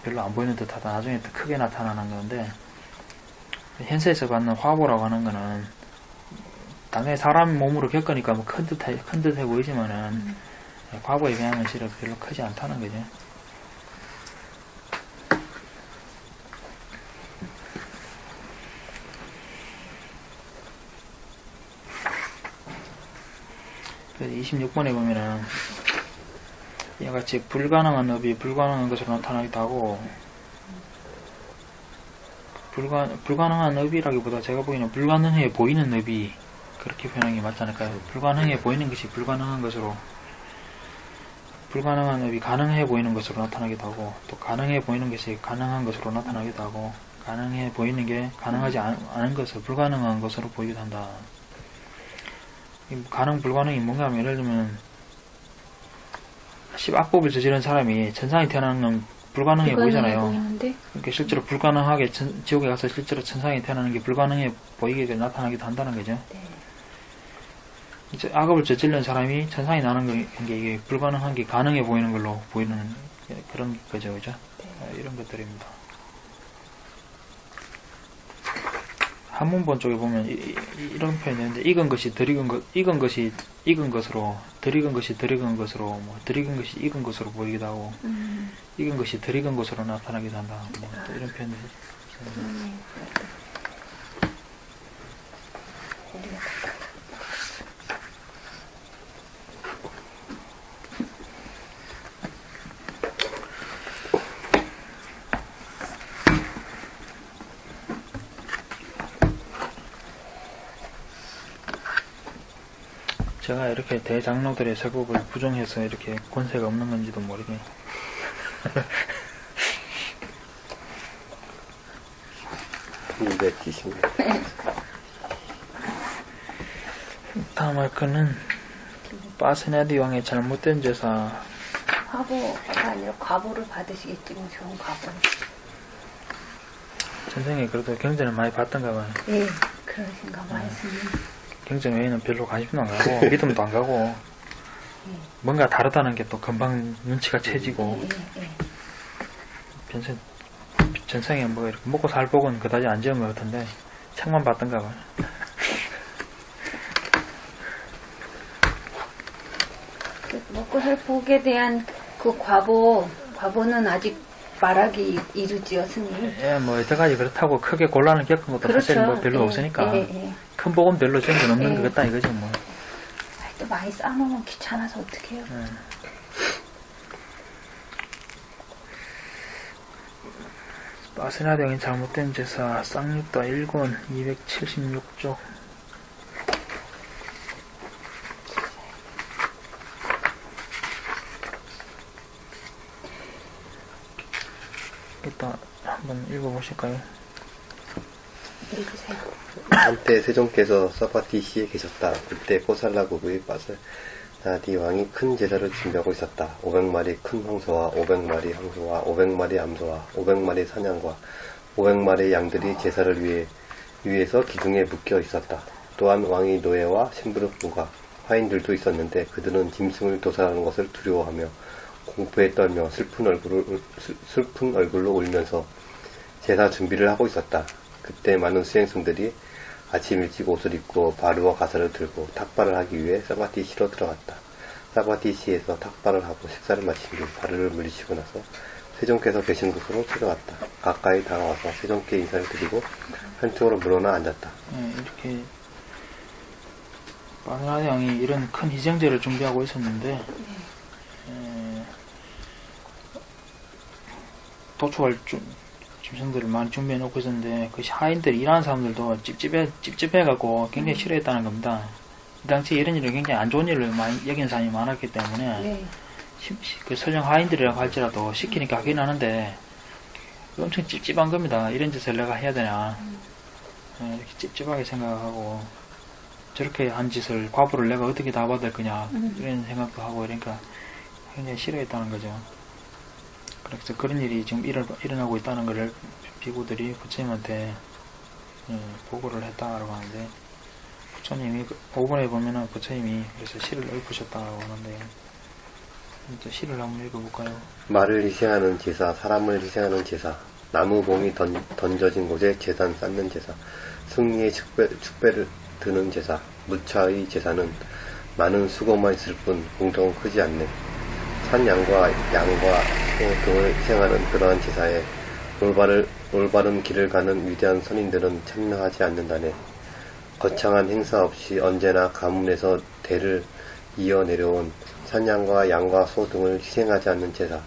별로 안 보이는 듯하다. 나중에 더 크게 나타나는 건데 현세에서 받는 화보라고 하는 거는 당연히 사람 몸으로 겪으니까 뭐 큰 듯해 보이지만은 과보의 영향은 실은 별로 크지 않다는 거죠. 그래서 26번에 보면은 이와 같이 불가능한 업이 불가능한 것으로 나타나기도 하고 불가능한 업이라기보다 제가 보기에는 불가능해 보이는 업이 그렇게 표현하는 게 맞지 않을까요? 불가능해 보이는 것이 불가능한 것으로 불가능한 업이 가능해 보이는 것으로 나타나기도 하고 또 가능해 보이는 것이 가능한 것으로 나타나기도 하고 가능해 보이는 게 가능하지 않은 것을 불가능한 것으로 보이기도 한다. 가능 불가능이 뭔가 하면 예를 들면 악법을 저지른 사람이 천상에 태어나는 건 불가능해 보이잖아요. 그러니까 실제로 불가능하게 지옥에 가서 실제로 천상에 태어나는 게 불가능해 보이게 나타나기도 한다는 거죠. 이제 악업을 저지른 사람이 천상에 나는 게 이게 불가능한 게 가능해 보이는 걸로 보이는 그런 거죠, 그죠? 이런 것들입니다. 한문본 쪽에 보면 이런 표현이 있는데 익은 것이 덜 익은 것, 익은 것이 익은 것으로, 덜 익은 것이 덜 익은 것으로, 뭐 덜 익은 것이 익은 것으로 보이기도 하고, 익은 것이 덜 익은 것으로 나타나기도 한다. 뭐 또 이런 표현이 있어요. 제가 이렇게 대장로들의 설법을 부정해서 이렇게 권세가 없는 건지도 모르게. 다음 할 거는 바스나디 왕의 잘못된 제사. 화보가 아니라 과보를 받으시겠지만 좋은 과보를. 선생님이 그래도 경전을 많이 봤던가 봐요. 예, 그러신가 봐요, 스님. 경전 외에는 별로 관심도 안 가고 믿음도 안 가고 뭔가 다르다는 게 또 금방 눈치가 채지고 전생에 뭐 이렇게 먹고 살 복은 그다지 안 지은 것 같은데 책만 봤던가 봐요. 먹고 살 복에 대한 그 과보는 아직 말하기 이르지요, 스님. 예, 뭐 여태까지 그렇다고 크게 곤란을 겪은 것도 그렇죠. 사실 뭐 별로 없으니까 큰 복은 별로 지은 건 없는 것 같다 이거죠 뭐. 또 많이 쌓아놓으면 귀찮아서 어떡해요. 바스나대왕의 잘못된 제사 쌍육다 1권 276쪽. 일단 한번 읽어보실까요? 읽으세요. 한때 세종께서 서바티시에 계셨다. 그때 포살라구부의 바스나디 왕이 큰 제사를 준비하고 있었다. 500마리 큰 황소와 500마리 황소와 500마리 암소와 500마리 사냥과 500마리 양들이 제사를 위해서 기둥에 묶여 있었다. 또한 왕의 노예와 심부름꾼과 화인들도 있었는데 그들은 짐승을 도살하는 것을 두려워하며 공포에 떨며 슬픈 얼굴로 울면서 제사 준비를 하고 있었다. 그때 많은 수행승들이 아침 일찍 옷을 입고 바루와 가사를 들고 탁발을 하기 위해 사바티시로 들어갔다. 사바티시에서 탁발을 하고 식사를 마친 뒤 바루를 물리치고 나서 세종께서 계신 곳으로 찾아왔다. 가까이 다가와서 세종께 인사를 드리고 한쪽으로 물러나 앉았다. 이렇게 바스나디 왕이 이런 큰 희생제를 준비하고 있었는데 도축할 짐승들을 많이 준비해 놓고 있었는데 그 하인들이 일하는 사람들도 찝찝해갖고 굉장히 싫어했다는 겁니다. 그 당시에 이런 일을 굉장히 안 좋은 일을 많이 여기는 사람이 많았기 때문에 그 설령 하인들이라고 할지라도 시키니까 하긴 하는데 엄청 찝찝한 겁니다. 이런 짓을 내가 해야 되나 이렇게 찝찝하게 생각하고 저렇게 한 짓을 과부를 내가 어떻게 다 받을 거냐 이런 생각도 하고 이러니까 굉장히 싫어했다는 거죠. 그래서 그런 일이 지금 일어나고 있다는 것을 비구들이 부처님한테 보고를 했다라고 하는데 부처님이 5번에 보면은 부처님이 그래서 시를 읊으셨다고 하는데 또 시를 한번 읽어볼까요? 말을 희생하는 제사, 사람을 희생하는 제사, 나무봉이 던져진 곳에 제단 쌓는 제사, 승리의 축배를 드는 제사, 무차의 제사는 많은 수고만 있을 뿐 공덕은 크지 않네. 산양과 양과 소 등을 희생하는 그러한 제사에 올바른 길을 가는 위대한 선인들은 참여하지 않는다네. 거창한 행사 없이 언제나 가문에서 대를 이어 내려온 산양과 양과 소 등을 희생하지 않는 제사,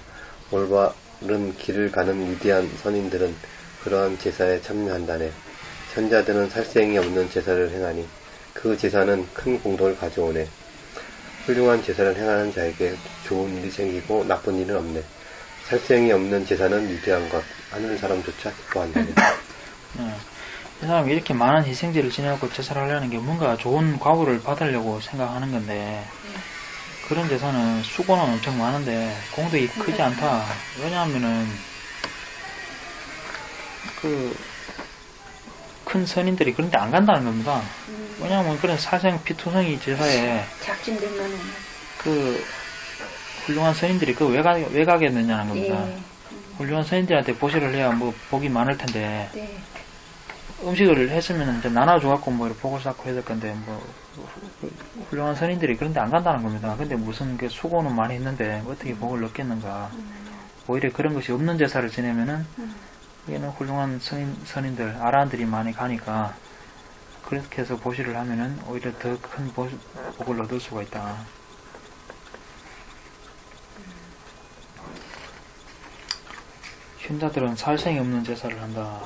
올바른 길을 가는 위대한 선인들은 그러한 제사에 참여한다네. 현자들은 살생이 없는 제사를 행하니 그 제사는 큰 공덕을 가져오네. 훌륭한 제사를 행하는 자에게 좋은 일이 생기고 나쁜 일은 없네. 살생이 없는 제사는 위대한 것, 하는 사람조차 기뻐한다네. 이 사람이 이렇게 많은 희생제를 지내고 제사를 하려는 게 뭔가 좋은 과보를 받으려고 생각하는 건데 그런 제사는 수고는 엄청 많은데 공덕이 크지 않다. 왜냐하면은 그 큰 선인들이 그런데 안 간다는 겁니다. 왜냐하면 그런 사생 피투성이 제사에 작진들만 그 훌륭한 선인들이 그 왜 가겠느냐는 겁니다. 예. 훌륭한 선인들한테 보시를 해야 뭐 복이 많을 텐데 네. 음식을 했으면 이제 나눠줘갖고 뭐 이렇게 복을 쌓고 해야 될 건데 뭐 훌륭한 선인들이 그런데 안 간다는 겁니다. 근데 무슨 그 수고는 많이 했는데 어떻게 복을 얻겠는가? 오히려 그런 것이 없는 제사를 지내면은 여기는 훌륭한 선인들 아라한들이 많이 가니까 그렇게 해서 보시를 하면은 오히려 더 큰 복을 얻을 수가 있다. 신자들은 살생이 없는 제사를 한다.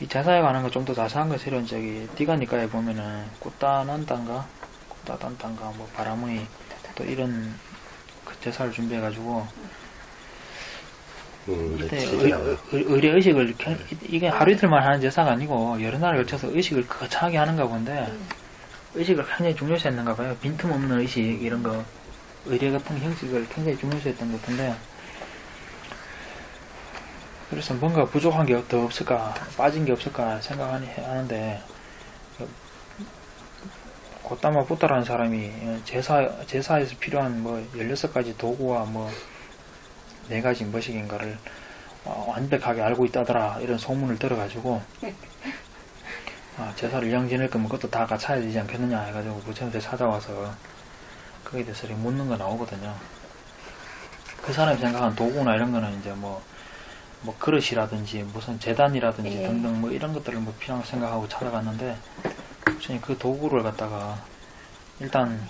이 제사에 관한 거 좀 더 자세한 거 실은 디가니까에 보면은 꾸따난단가 꾸따단단가 뭐 바라문이 또 이런 그 제사를 준비해가지고 이때 의례 의식을 이게 하루 이틀만 하는 제사가 아니고 여러 날을 걸쳐서 의식을 거창하게 하는가 본데 의식을 굉장히 중요시했는가 봐요. 빈틈없는 의식 이런 거 의례 같은 형식을 굉장히 중요시했던 것 같은데 그래서 뭔가 부족한 게 더 없을까 빠진 게 없을까 생각하는데 곧다마 부따라는 사람이 제사에서 필요한 뭐 16가지 도구와 뭐 4가지 뭐식인가를 완벽하게 알고 있다더라 이런 소문을 들어가지고 제사를 이왕 지낼 거면 그것도 다 갖춰야 되지 않겠느냐 해가지고 부처님한테 찾아와서 거기에 대해서 묻는 거 나오거든요. 그 사람이 생각한 도구나 이런 거는 이제 뭐 그릇이라든지 무슨 재단이라든지 등등 뭐 이런 것들을 뭐 필요한 생각하고 찾아갔는데 부처님 그 도구를 갖다가 일단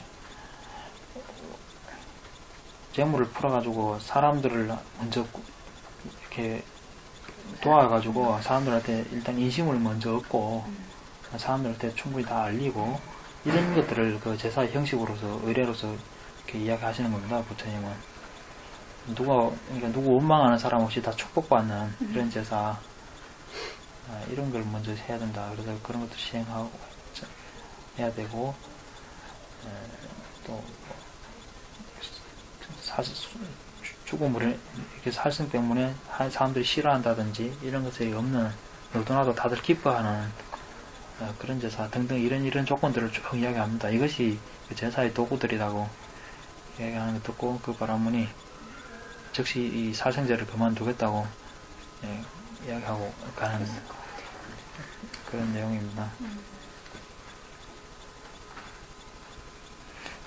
재물을 풀어가지고 사람들을 먼저 이렇게 도와가지고 사람들한테 일단 인심을 먼저 얻고 사람들한테 충분히 다 알리고 이런 것들을 그 제사의 형식으로서 의례로서 이렇게 이야기하시는 겁니다. 부처님은 그러니까 누구 원망하는 사람 없이 다 축복받는 이런 제사 이런 걸 먼저 해야 된다. 그래서 그런 것도 시행하고 해야 되고 또 죽음을 이렇게 살생 때문에 사람들이 싫어한다든지 이런 것들이 없는 너도나도 다들 기뻐하는 그런 제사 등등 이런 조건들을 쭉 이야기합니다. 이것이 그 제사의 도구들이라고 이야기하는 거 듣고 그 바라문이 즉시 이 살생제를 그만두겠다고 이야기하고 가는 그런 내용입니다.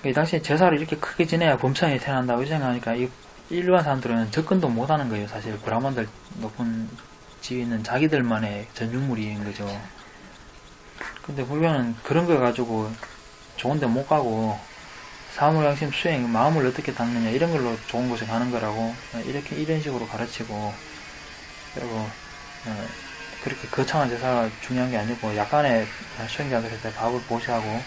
이 당시에 제사를 이렇게 크게 지내야 범상이 태어난다고 생각하니까 이 일반 사람들은 접근도 못하는 거예요. 사실 브라만들 높은 지위는 자기들만의 전유물인 거죠. 근데 불교는 그런 거 가지고 좋은 데 못 가고 사물양심 수행, 마음을 어떻게 닦느냐 이런 걸로 좋은 곳에 가는 거라고 이런 식으로 가르치고 그리고 그렇게 거창한 제사가 중요한 게 아니고 약간의 수행자들한테 밥을 보시하고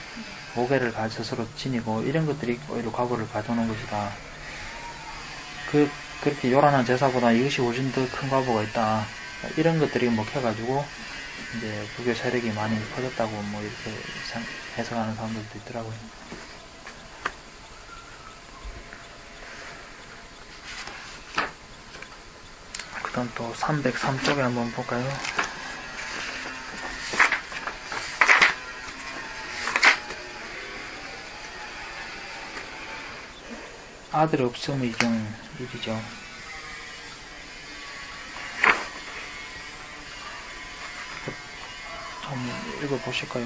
모계를 스스로 지니고 이런 것들이 오히려 과거를 가져오는 것이다. 그렇게 요란한 제사보다 이것이 훨씬 더 큰 과보가 있다. 이런 것들이 먹혀가지고 이제 불교 세력이 많이 퍼졌다고 뭐 이렇게 해석하는 사람들도 있더라고요. 그다음 또 303쪽에 한번 볼까요? 아들 없음의 경 일이죠. 한번 읽어보실까요?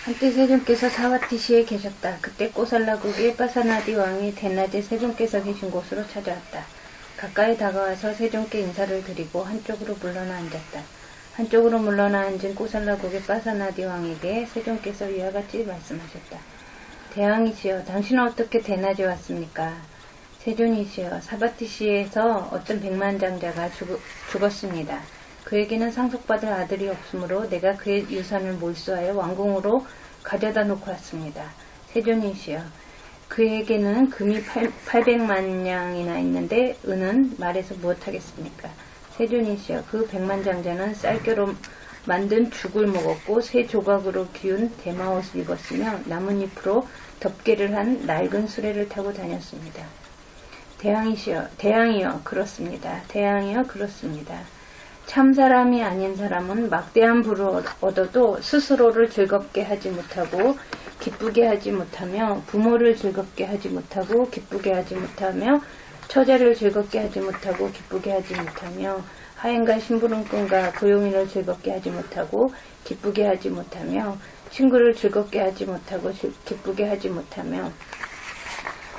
한때 세존께서 사와티시에 계셨다. 그때 꼬살라국의 빠사나디 왕이 대낮에 세존께서 계신 곳으로 찾아왔다. 가까이 다가와서 세존께 인사를 드리고 한쪽으로 물러나 앉았다. 한쪽으로 물러나 앉은 꼬살라국의 빠사나디 왕에게 세존께서 위와 같이 말씀하셨다. 대왕이시여, 당신은 어떻게 대낮에 왔습니까? 세존이시여, 사바티시에서 어떤 백만장자가 죽었습니다. 그에게는 상속받을 아들이 없으므로 내가 그의 유산을 몰수하여 왕궁으로 가져다 놓고 왔습니다. 세존이시여, 그에게는 금이 800만 냥이나 있는데 은은 말해서 무엇하겠습니까? 세존이시여, 그 백만장자는 쌀겨로 만든 죽을 먹었고 새 조각으로 기운 대마옷을 입었으며 나뭇잎으로 덮개를 한 낡은 수레를 타고 다녔습니다. 대왕이여, 그렇습니다. 대왕이여, 그렇습니다. 참 사람이 아닌 사람은 막대한 부를 얻어도 스스로를 즐겁게 하지 못하고 기쁘게 하지 못하며 부모를 즐겁게 하지 못하고 기쁘게 하지 못하며 처자를 즐겁게 하지 못하고 기쁘게 하지 못하며 하인과 심부름꾼과 고용인을 즐겁게 하지 못하고 기쁘게 하지 못하며 친구를 즐겁게 하지 못하고 기쁘게 하지 못하며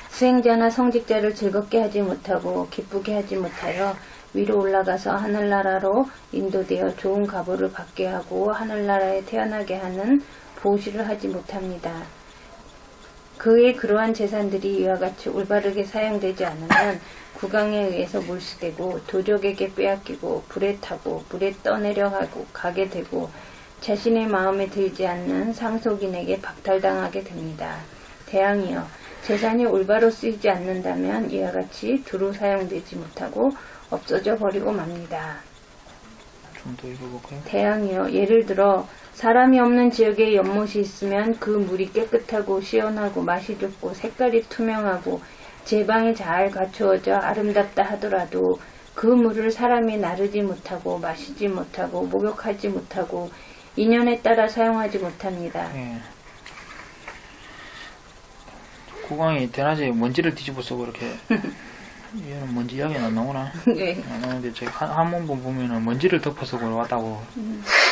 수행자나 성직자를 즐겁게 하지 못하고 기쁘게 하지 못하여 위로 올라가서 하늘나라로 인도되어 좋은 가보를 받게 하고 하늘나라에 태어나게 하는 보시를 하지 못합니다. 그의 그러한 재산들이 이와 같이 올바르게 사용되지 않으면 국왕에 의해서 몰수되고 도적에게 빼앗기고 불에 타고 물에 떠내려가고 가게 되고 자신의 마음에 들지 않는 상속인에게 박탈당하게 됩니다. 대왕이여, 재산이 올바로 쓰이지 않는다면 이와 같이 두루 사용되지 못하고 없어져 버리고 맙니다. 좀 더 읽어볼까요? 대왕이여, 예를 들어 사람이 없는 지역에 연못이 있으면 그 물이 깨끗하고 시원하고 맛이 좋고 색깔이 투명하고 제방이 잘 갖추어져 아름답다 하더라도 그 물을 사람이 나르지 못하고 마시지 못하고 목욕하지 못하고 인연에 따라 사용하지 못합니다. 예. 국왕이 대낮에 먼지를 뒤집어 쓰고 이렇게 얘는 먼지 이야기는 안 나오나? 네. 안 나오는데 저희 한문본 보면은 먼지를 덮어서 왔다고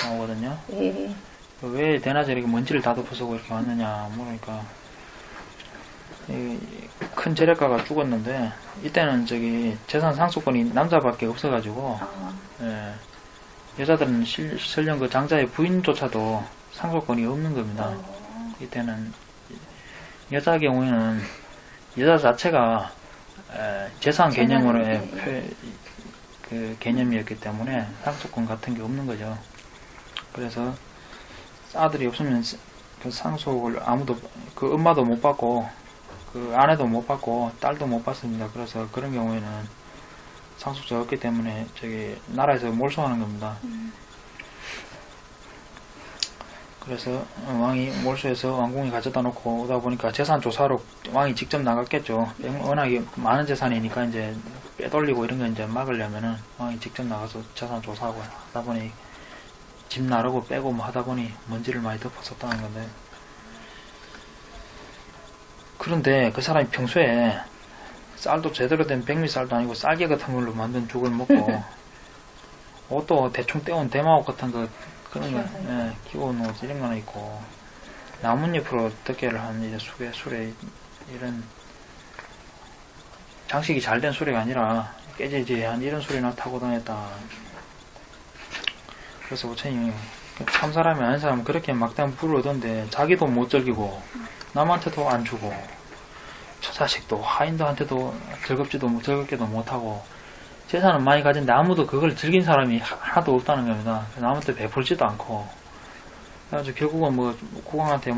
나오거든요. 예. 왜 대낮에 이렇게 먼지를 다 덮어서 이렇게 왔느냐 물으니까 큰 재력가가 죽었는데 이때는 저기 재산 상속권이 남자밖에 없어가지고 예, 여자들은 설령 그 장자의 부인조차도 상속권이 없는 겁니다. 이때는 여자 경우에는 여자 자체가 재산 개념으로 그 개념이었기 때문에 상속권 같은 게 없는 거죠. 그래서 아들이 없으면 그 상속을 아무도 그 엄마도 못 받고 그 아내도 못 받고 딸도 못 받습니다. 그래서 그런 경우에는 상속자가 없기 때문에 저기 나라에서 몰수하는 겁니다. 그래서 왕이 몰수해서 왕궁에 가져다 놓고 오다 보니까 재산 조사로 왕이 직접 나갔겠죠. 워낙에 많은 재산이니까 이제 빼돌리고 이런 거 이제 막으려면은 왕이 직접 나가서 재산 조사하고 하다 보니 집 나르고 빼고 뭐 하다 보니 먼지를 많이 덮었었다는 건데, 그런데 그 사람이 평소에 쌀도 제대로 된 백미쌀도 아니고 쌀개 같은 걸로 만든 죽을 먹고 옷도 대충 떼온 대마옷 같은 거 그런 거 기본 옷 이런 거는 있고 나뭇잎으로 덮개를 한 이제 수레 이런 장식이 잘 된 수레가 아니라 깨지지한 이런 수레나 타고 다녔다. 그래서 부처님이 참 사람이 아닌 사람은 그렇게 막대한 부를 얻었는데 자기도 못 즐기고 남한테도 안 주고 처자식도 하인들한테도 즐겁게도 못하고 재산은 많이 가진데 아무도 그걸 즐긴 사람이 하나도 없다는 겁니다. 남한테 베풀지도 않고 그래가지고 결국은 뭐 국왕한테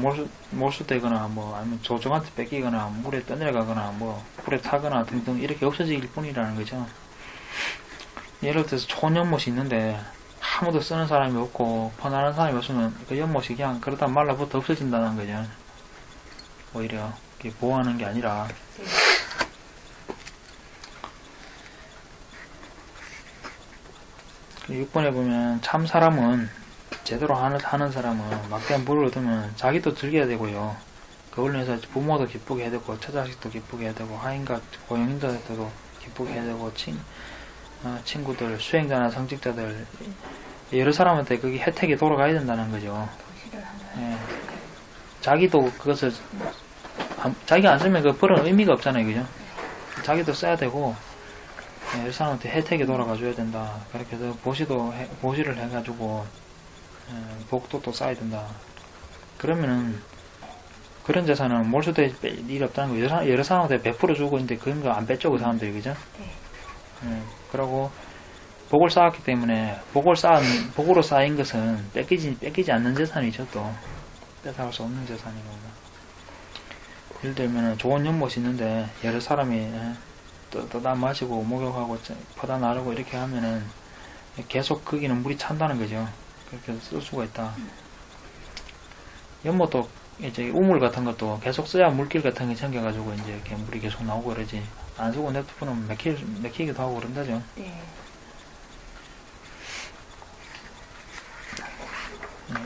몰수되거나 뭐 아니면 조정한테 뺏기거나 물에 떠내려가거나 뭐 불에 타거나 등등 이렇게 없어질 뿐이라는 거죠. 예를 들어서 좋은 연못이 있는데 아무도 쓰는 사람이 없고 편안한 사람이 없으면 그 연못이 그냥 그러다 말라부터 없어진다는 거죠. 오히려 보호하는 게 아니라. 6번에 보면 참 사람은 제대로 하는 사람은 막대한 부를 얻으면 자기도 즐겨야 되고요. 그걸로 해서 부모도 기쁘게 해야 되고 처자식도 기쁘게 해야 되고 하인과 고용인들한테도 기쁘게 해야 되고 친구들, 수행자나 성직자들 여러 사람한테 그게 혜택이 돌아가야 된다는 거죠. 예. 자기도 그것을 자기가 안 쓰면 그 벌은 의미가 없잖아요, 그죠? 자기도 써야 되고 여러 사람한테 혜택이 돌아가줘야 된다. 그렇게 해서 보시를 해가지고 복도 또 쌓아야 된다. 그러면은 그런 재산은 몰수될 일이 없다는 거. 여러 사람한테 100% 주고 있는데 그런 거 안 뺐죠, 그 사람들이, 그죠? 그러고 복을 쌓았기 때문에 복으로 쌓인 것은 뺏기지 않는 재산이죠. 또 뺏어갈 수 없는 재산인 겁니다. 예를 들면 좋은 연못이 있는데 여러 사람이 떠다 마시고 목욕하고 퍼다 나르고 이렇게 하면은 계속 거기는 물이 찬다는 거죠. 그렇게 쓸 수가 있다. 연못도 이제 우물 같은 것도 계속 써야 물길 같은 게 생겨가지고 이제 이렇게 물이 계속 나오고 그러지. 안 쓰고 냅두면 맥히기도 하고 그런다죠.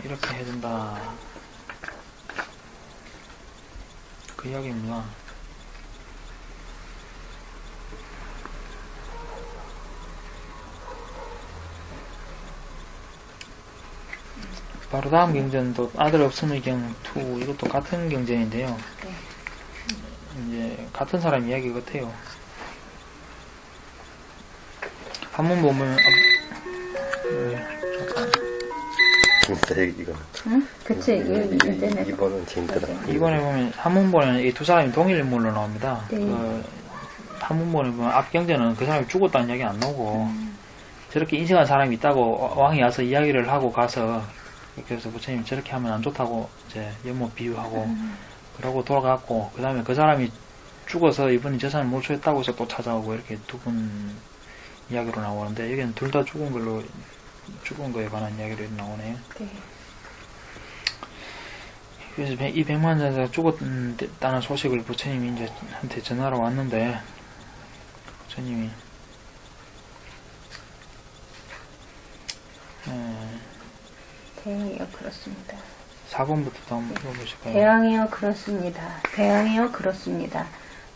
이렇게 해준다. 그 이야기입니다. 바로 다음 경전도 아들 없음의 경 2, 이것도 같은 경전인데요. 네. 이제 같은 사람 이야기 같아요. 한번 보면 잠깐. 진짜 이거. 응? 그치. 인터넷. 이번은 재밌더라. 이번에 보면 한문본에는 이 두 사람이 동일 인물로 나옵니다. 네. 그 한문본에 보면 앞 경전은 그 사람이 죽었다는 이야기 안 나오고 저렇게 인생한 사람이 있다고 왕이 와서 이야기를 하고 가서 그래서 부처님 저렇게 하면 안 좋다고 이제 연못 비유하고 그러고 돌아갔고 그 다음에 그 사람이 죽어서 이분이 재산을 몰수했다고 해서 또 찾아오고 이렇게 두 분 이야기로 나오는데 여기는 둘 다 죽은 거에 관한 이야기로 나오네요. 네. 그래서 이 백만장자가 죽었다는 소식을 부처님이 이제 한테 전화로 왔는데 부처님이 대왕이요 그렇습니다. 4번부터 한번 읽어보실까요? 대왕이요 그렇습니다. 대왕이요 그렇습니다.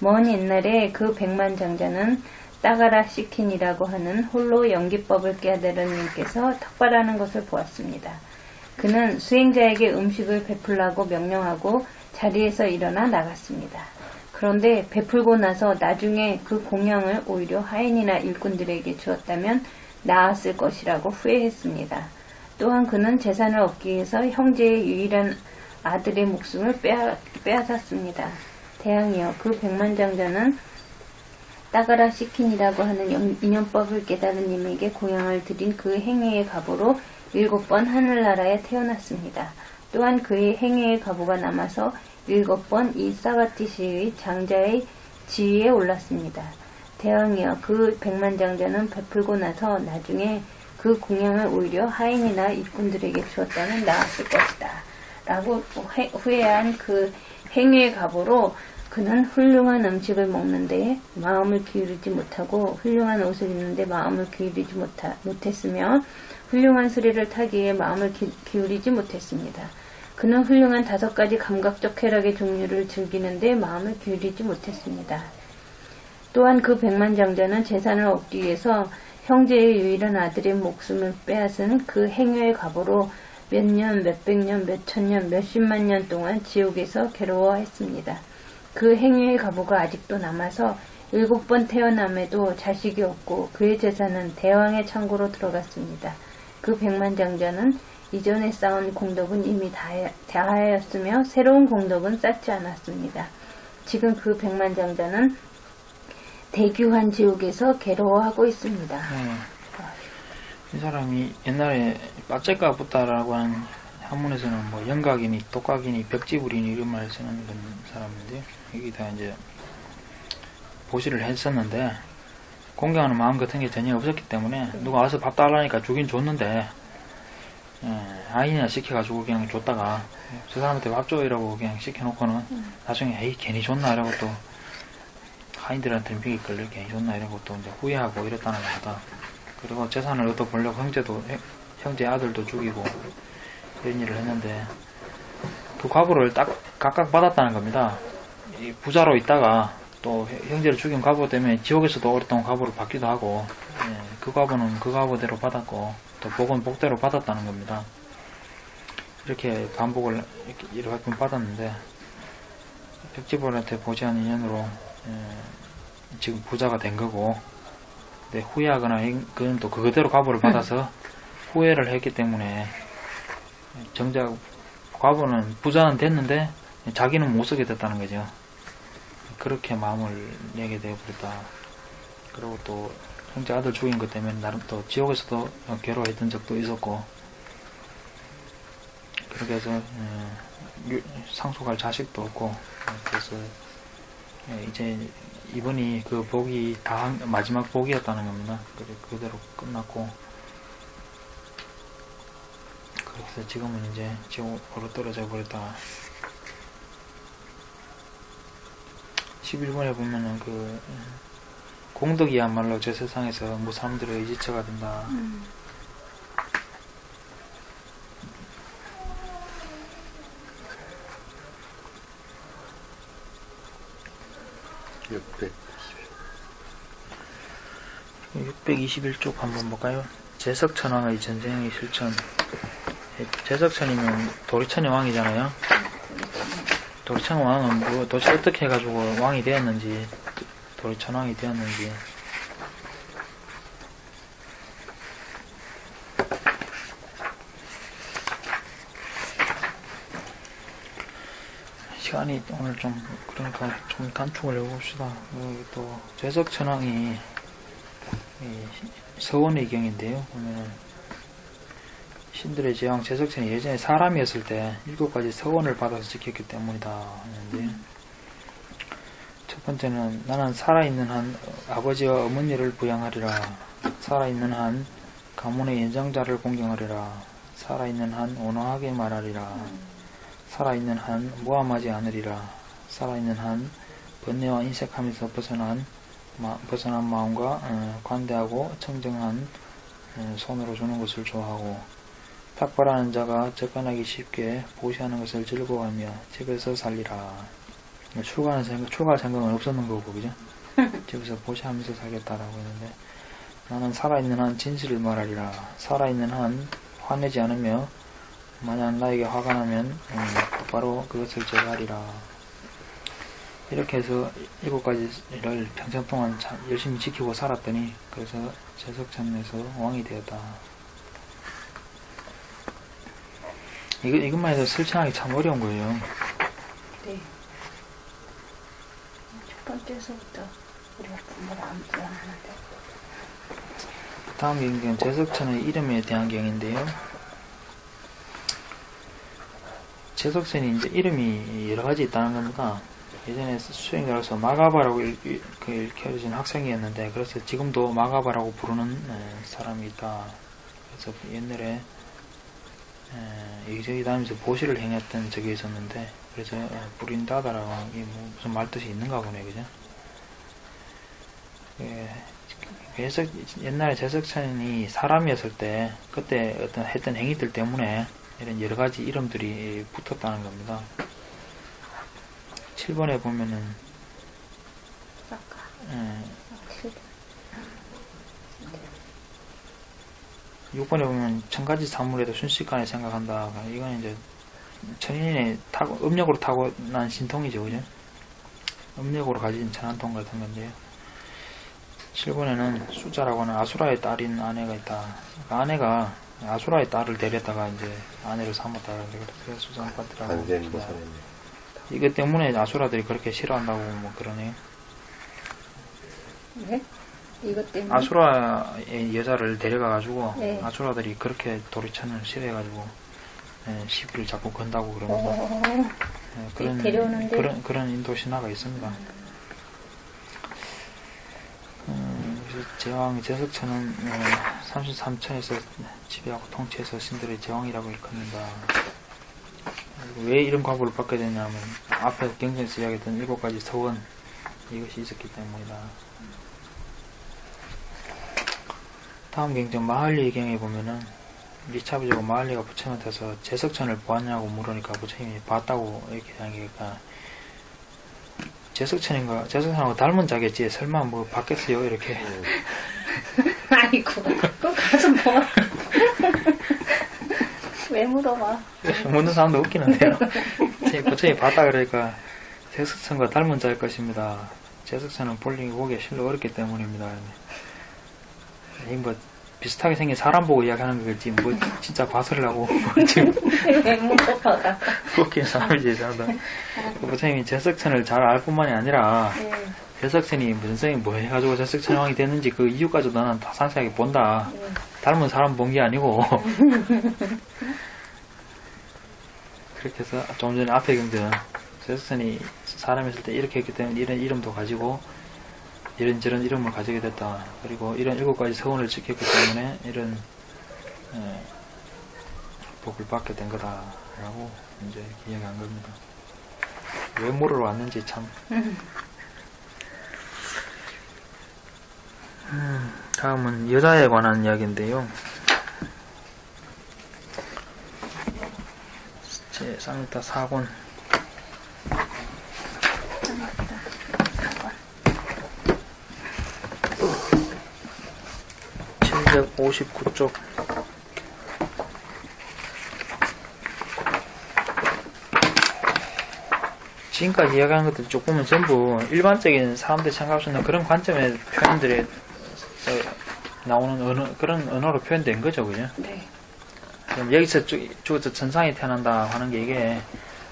먼 옛날에 그 백만장자는 따가라 시킨이라고 하는 홀로 연기법을 깨달은 님께서 턱발하는 것을 보았습니다. 그는 수행자에게 음식을 베풀라고 명령하고 자리에서 일어나 나갔습니다. 그런데 베풀고 나서 나중에 그 공양을 오히려 하인이나 일꾼들에게 주었다면 나았을 것이라고 후회했습니다. 또한 그는 재산을 얻기 위해서 형제의 유일한 아들의 목숨을 빼앗았습니다. 대왕이여 그 백만장자는 따가라 시킨이라고 하는 인연법을 깨달은 님에게 공양을 드린 그 행위의 가보로 7번 하늘나라에 태어났습니다. 또한 그의 행위의 가보가 남아서 7번 이 사가티시의 장자의 지위에 올랐습니다. 대왕이여 그 백만장자는 베풀고 나서 나중에 그 공양을 오히려 하인이나 일꾼들에게 주었다면 나았을 것이다. 라고 후회한 그 행위의 가보로 그는 훌륭한 음식을 먹는데 마음을 기울이지 못하고 훌륭한 옷을 입는데 마음을 기울이지 못했으며 훌륭한 수레를 타기에 마음을 기울이지 못했습니다. 그는 훌륭한 5가지 감각적 쾌락의 종류를 즐기는데 마음을 기울이지 못했습니다. 또한 그 백만장자는 재산을 얻기 위해서 형제의 유일한 아들의 목숨을 빼앗은 그 행위의 가보로 몇 년, 몇백 년, 몇천 년, 몇십만 년 동안 지옥에서 괴로워했습니다. 그 행위의 가보가 아직도 남아서 7번 태어남에도 자식이 없고 그의 재산은 대왕의 창고로 들어갔습니다. 그 백만장자는 이전에 쌓은 공덕은 이미 다하였으며 새로운 공덕은 쌓지 않았습니다. 지금 그 백만장자는 대규한 지옥에서 괴로워하고 있습니다. 이 사람이 옛날에 빠째가 붙다라고 하는 한문에서는 뭐 영각이니 똑각이니 벽지불이니 이런 말을 쓰는 그런 사람인데 여기다 이제 보시를 했었는데 공경하는 마음 같은 게 전혀 없었기 때문에 누가 와서 밥 달라니까 주긴 줬는데 아이나 시켜가지고 그냥 줬다가 저 사람한테 밥 줘 이라고 그냥 시켜놓고는 나중에 에이 괜히 줬나 이러고 또 하인들한테는 비기 걸려 괜히 줬나 이러고 또 이제 후회하고 이랬다는 겁니다. 그리고 재산을 얻어보려고 형제 아들도 죽이고 이런 일을 했는데 그 과보를 딱 각각 받았다는 겁니다. 이 부자로 있다가 또 형제를 죽인 과보 때문에 지옥에서도 오랫동안 과보를 받기도 하고 그 과보는 그 과보대로 받았고 또 복은 복대로 받았다는 겁니다. 이렇게 반복을 이렇게 받았는데 벽지벌한테 보지한 인연으로 지금 부자가 된 거고 근데 후회하거나 그는 또 그대로 과보를 받아서 후회를 했기 때문에 정작 과보는 부자는 됐는데 자기는 못 쓰게 됐다는 거죠. 그렇게 마음을 내게 되어버렸다. 그리고 또 형제 아들 죽인 것 때문에 나름 또 지옥에서도 괴로워했던 적도 있었고 그렇게 해서 상속할 자식도 없고 그래서 이제 이번이 그 복이 다 마지막 복이었다는 겁니다. 그대로 끝났고 그래서 지금은 이제 지옥으로 떨어져 버렸다. 11번에 보면은 그 공덕이야말로 저 세상에서 무사람들의 의지처가 된다. 600. 621쪽 한번 볼까요? 제석천왕의 전쟁의 실천. 제석천이면 도리천의 왕이잖아요. 도리천 왕은 뭐 도대체 어떻게 해가지고 왕이 되었는지, 도리천 왕이 되었는지. 시간이 오늘 좀 그러니까 좀 단축을 해봅시다. 여기 또 제석천왕이 서원의 경인데요. 보면은 신들의 제왕 제석천이 예전에 사람이었을 때 7가지 서원을 받아서 지켰기 때문이다 하는데, 첫 번째는 나는 살아있는 한 아버지와 어머니를 부양하리라. 살아있는 한 가문의 연장자를 공경하리라. 살아있는 한 온화하게 말하리라. 살아있는 한 모함하지 않으리라. 살아있는 한 번뇌와 인색함에서 벗어난 마음과 관대하고 청정한 손으로 주는 것을 좋아하고, 탁발하는 자가 접근하기 쉽게 보시하는 것을 즐거워하며 집에서 살리라. 출가할 생각은 없었는 거고, 그죠? 집에서 보시하면서 살겠다라고 했는데, 나는 살아있는 한 진실을 말하리라. 살아있는 한 화내지 않으며, 만약 나에게 화가 나면 바로 그것을 제거하리라. 이렇게 해서 7가지를 평생 동안 열심히 지키고 살았더니, 그래서 제석천에서 왕이 되었다. 이것만 해도 실천하기 참 어려운 거예요. 네. 첫 번째서부터 우리가 부모를 안 부양하는데. 다음 경은 제석천의 이름에 대한 경인데요. 제석천이 이제 이름이 여러 가지 있다는 겁니다. 예전에 수행자로서 마가바라고 일컬어진 학생이었는데, 그래서 지금도 마가바라고 부르는 사람이 있다. 그래서 옛날에 여기저기 다니면서 보시를 행했던 적이 있었는데, 그래서 뿌린다다라고 이게 뭐 무슨 말뜻이 있는가 보네, 그죠? 옛날에 제석천이 사람이었을 때 그때 어떤 했던 행위들 때문에 이런 여러 가지 이름들이 붙었다는 겁니다. 7번에 보면은 6번에 보면 천가지 사물에도 순식간에 생각한다. 이건 이제 천인의 음력으로 타고난 신통이죠, 그죠? 음력으로 가진 천한통 같은 건데요. 7번에는 숫자라고 하는 아수라의 딸인 아내가 있다. 그러니까 아내가 아수라의 딸을 데려다가 이제 아내를 삼았다. 그래서 수상받더라고. 안된 보살이네. 이것 때문에 아수라들이 그렇게 싫어한다고 뭐 그러네요. 네? 이것 때문에? 아수라의 여자를 데려가가지고, 네. 아수라들이 그렇게 도리천을 싫어해가지고, 시비를 자꾸 건다고 그러면서, 그런 인도 신화가 있습니다. 그래서 제왕 제석천은 33천에서 지배하고 통치해서 신들의 제왕이라고 일컫는다. 왜 이런 과보를 받게 되냐면, 앞에 경전에서 이야기했던 7가지 서원, 이것이 있었기 때문이다. 다음 경전 마할리 경에 보면은, 리차부지고 마할리가 부처님한테서 제석천을 보았냐고 물으니까 부처님이 봤다고 이렇게 이야기하니까, 제석천하고 닮은 자겠지, 설마 뭐 봤겠어요, 이렇게. 아이고, 그거 가서 뭐. 왜 물어봐? 묻는 사람도 웃기는데요. 부처님이 봤다 그러니까, 제석천과 닮은 자일 것입니다. 제석천은 보기가 실로 어렵기 때문입니다. 뭐 비슷하게 생긴 사람 보고 이야기하는 거겠지, 뭐 진짜 봐서려고 지금 왜 물어봐? 웃긴 사람이지. 부처님이 제석천을 잘 알 뿐만이 아니라, 제석천이 무슨 성이 뭐 해가지고 제석천 왕이 됐는지 그 이유까지도 나는 다 상세하게 본다. 닮은 사람 본 게 아니고. 그렇게 해서 좀 전에 앞에 경전, 제석천이 사람이었을 때 이렇게 했기 때문에 이런 이름도 가지고 이런저런 이름을 가지게 됐다. 그리고 이런 7가지 서원을 지켰기 때문에 이런 복을 받게 된 거다라고 이제 이야기한 겁니다. 왜 물으러 왔는지 참. 다음은 여자에 관한 이야기인데요. 제 쌍미타 4권. 259쪽. 지금까지 이야기한 것들 쭉 보면 전부 일반적인 사람들이 생각할 수 있는 그런 관점의 표현들이 나오는 그런 언어로 표현된 거죠, 그죠? 네. 그럼 여기서 죽어서 천상이 태어난다 하는 게 이게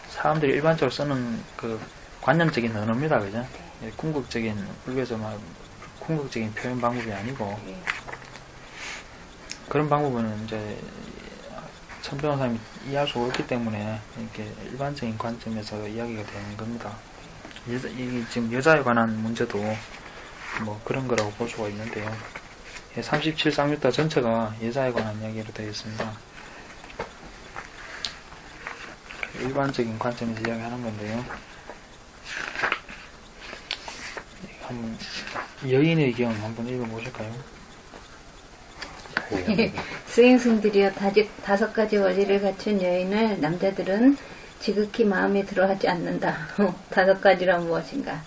사람들이 일반적으로 쓰는 그 관념적인 언어입니다, 그죠? 궁극적인, 불교에서 막 궁극적인 표현 방법이 아니고 그런 방법은 이제 천 변호사님이 이해할 수가 없기 때문에 이렇게 일반적인 관점에서 이야기가 되는 겁니다. 이게 지금 여자에 관한 문제도 뭐 그런 거라고 볼 수가 있는데요. 37 쌍유타 전체가 여자에 관한 이야기로 되어 있습니다. 일반적인 관점에서 이야기하는 건데요. 한번 여인의 경 한번 읽어보실까요? 수행승들이여 다섯 가지 원리를 갖춘 여인을 남자들은 지극히 마음에 들어하지 않는다. 다섯 가지란 무엇인가?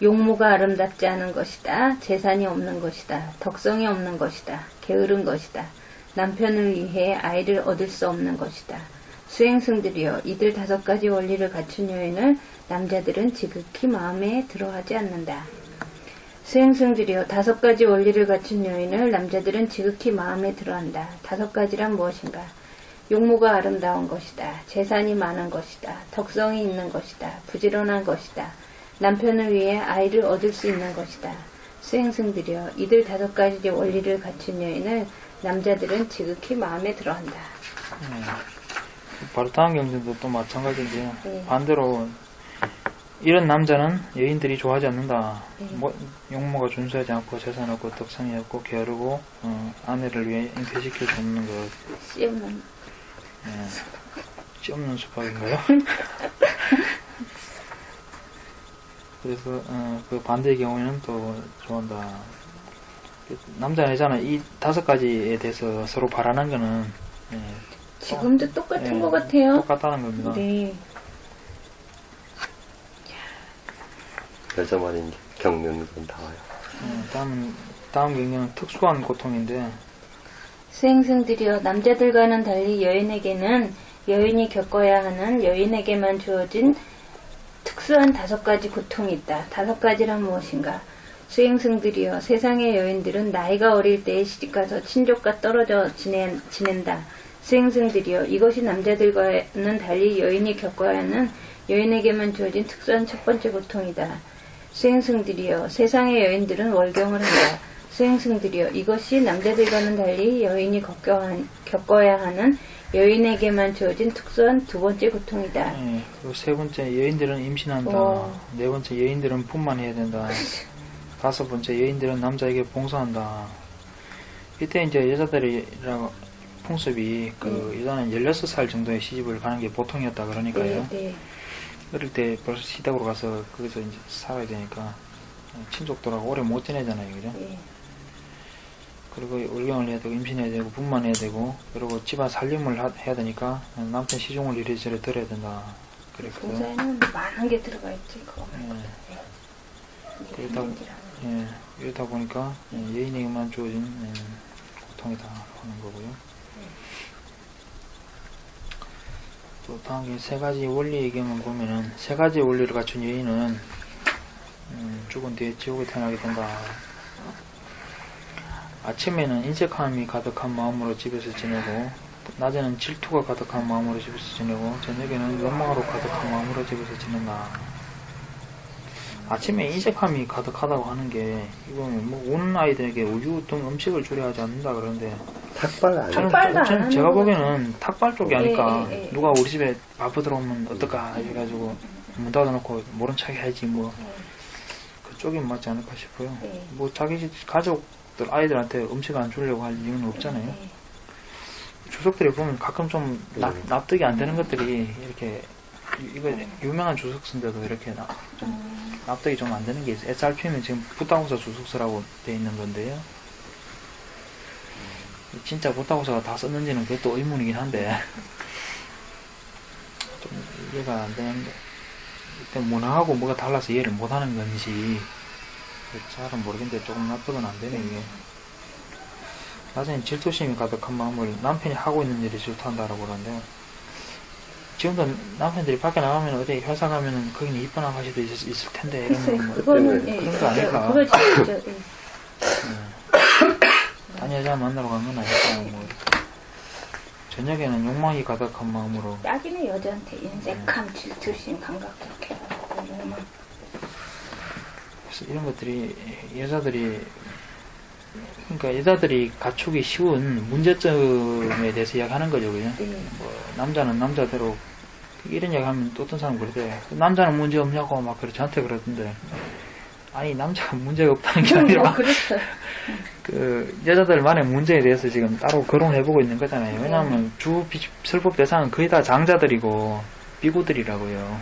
용모가 아름답지 않은 것이다. 재산이 없는 것이다. 덕성이 없는 것이다. 게으른 것이다. 남편을 위해 아이를 얻을 수 없는 것이다. 수행승들이여 이들 다섯 가지 원리를 갖춘 여인을 남자들은 지극히 마음에 들어하지 않는다. 수행승들이여 다섯 가지 원리를 갖춘 여인을 남자들은 지극히 마음에 들어한다. 다섯 가지란 무엇인가? 용모가 아름다운 것이다. 재산이 많은 것이다. 덕성이 있는 것이다. 부지런한 것이다. 남편을 위해 아이를 얻을 수 있는 것이다. 수행승들이여 이들 다섯 가지 원리를 갖춘 여인을 남자들은 지극히 마음에 들어한다. 바로 다음 경전도 또 마찬가지인데요. 네. 반대로 이런 남자는 여인들이 좋아하지 않는다. 네. 용모가 준수하지 않고 재산 없고 덕성이 없고 게으르고 아내를 위해 잉태시킬 수 없는 것. 씨없는 씨 없는 수박인가요? 그래서 그 반대의 경우에는 또 좋아한다. 남자 여자는 이 다섯 가지에 대해서 서로 바라는 거는 지금도 똑같은 것 같아요. 똑같다는 겁니다. 네. 여자만인 경륜은 나와요. 다음 경우는 특수한 고통인데 수행승들이여 남자들과는 달리 여인에게는 여인이 겪어야 하는 여인에게만 주어진 특수한 다섯 가지 고통이 있다. 다섯 가지란 무엇인가? 수행승들이여 세상의 여인들은 나이가 어릴 때에 시집가서 친족과 떨어져 지낸다. 수행승들이여 이것이 남자들과는 달리 여인이 겪어야 하는 여인에게만 주어진 특수한 첫 번째 고통이다. 수행승들이여 세상의 여인들은 월경을 한다. 수행승들이여 이것이 남자들과는 달리 여인이 겪어야 하는 여인에게만 주어진 특수한 두 번째 고통이다. 그리고 세 번째 여인들은 임신한다. 네 번째 여인들은 분만해야 된다. 다섯 번째 여인들은 남자에게 봉사한다. 이때 이제 여자들이라고 풍습이 여자는 16살 정도의 시집을 가는 게 보통이었다 그러니까요. 네. 어릴 때 벌써 시댁으로 가서 거기서 이제 살아야 되니까 친족들하고 오래 못 지내잖아요, 그죠? 네. 그리고 월경을 해야 되고 임신해야 되고 분만해야 되고 그리고 집안 살림을 해야 되니까 남편 시중을 이리저리 들어야 된다. 그랬거든요. 봉사에는 많은 게 들어가 있지. 그거. 이러다 보니까 여인에게만 주어진 고통이다 하는 거고요. 또 다음 세 가지 원리의 경우 보면은 세 가지 원리를 갖춘 여인은 죽은 뒤에 지옥에 태어나게 된다. 아침에는 인색함이 가득한 마음으로 집에서 지내고 낮에는 질투가 가득한 마음으로 집에서 지내고 저녁에는 욕망으로 가득한 마음으로 집에서 지낸다. 아침에 인색함이 가득하다고 하는 게 이거는 뭐 오는 아이들에게 우유 등 음식을 주려 하지 않는다 그러는데 탁발 안 저는 제가 보기에는 탁발 쪽이 아닐까. 예. 누가 우리 집에 밥을 들어오면 어떨까 해가지고 문 닫아놓고 모른 척 해야지 뭐 그쪽이 맞지 않을까 싶어요. 뭐 자기 집 가족들 아이들한테 음식 안 주려고 할 이유는 없잖아요. 주석들이 보면 가끔 좀 납득이 안 되는 것들이 이렇게 이거 유명한 주석서인데도 이렇게 좀 납득이 좀 안 되는 게 있어요. SRP는 지금 부타고사 주석서라고 돼 있는 건데요. 진짜 부타고사가 다 썼는지는 그것도 의문이긴 한데 좀 이해가 안 되는데 일단 문화하고 뭐가 달라서 이해를 못하는 건지 잘은 모르겠는데 조금 납득은 안 되네 이게. 나중에 질투심이 가득한 마음을 남편이 하고 있는 일에 질투한다라고 그러는데, 지금도 남편들이 밖에 나가면 어디 회사 가면은 거기는 이쁜 아가씨도 있을 텐데 이런 글쎄요, 뭐 그거는, 예, 그런 거 아닐까? 그걸 지죠, 예. 딴 여자 만나러 간 건 아닐까? 뭐 저녁에는 욕망이 가득한 마음으로 딱이네, 여자한테. 인색함, 질투심, 감각적해. 그래서 이런 것들이 여자들이 그러니까 여자들이 갖추기 쉬운 문제점에 대해서 이야기하는 거죠, 그죠? 네. 뭐 남자는 남자대로 이런 이야기하면 또 어떤 사람 그러대. 남자는 문제 없냐고 막 그래 저한테 그러던데. 아니 남자가 문제가 없다는 게 아니라 그렇죠. 그 여자들만의 문제에 대해서 지금 따로 거론해보고 있는 거잖아요. 왜냐하면 주 슬법 대상은 거의 다 장자들이고 비구들이라고요.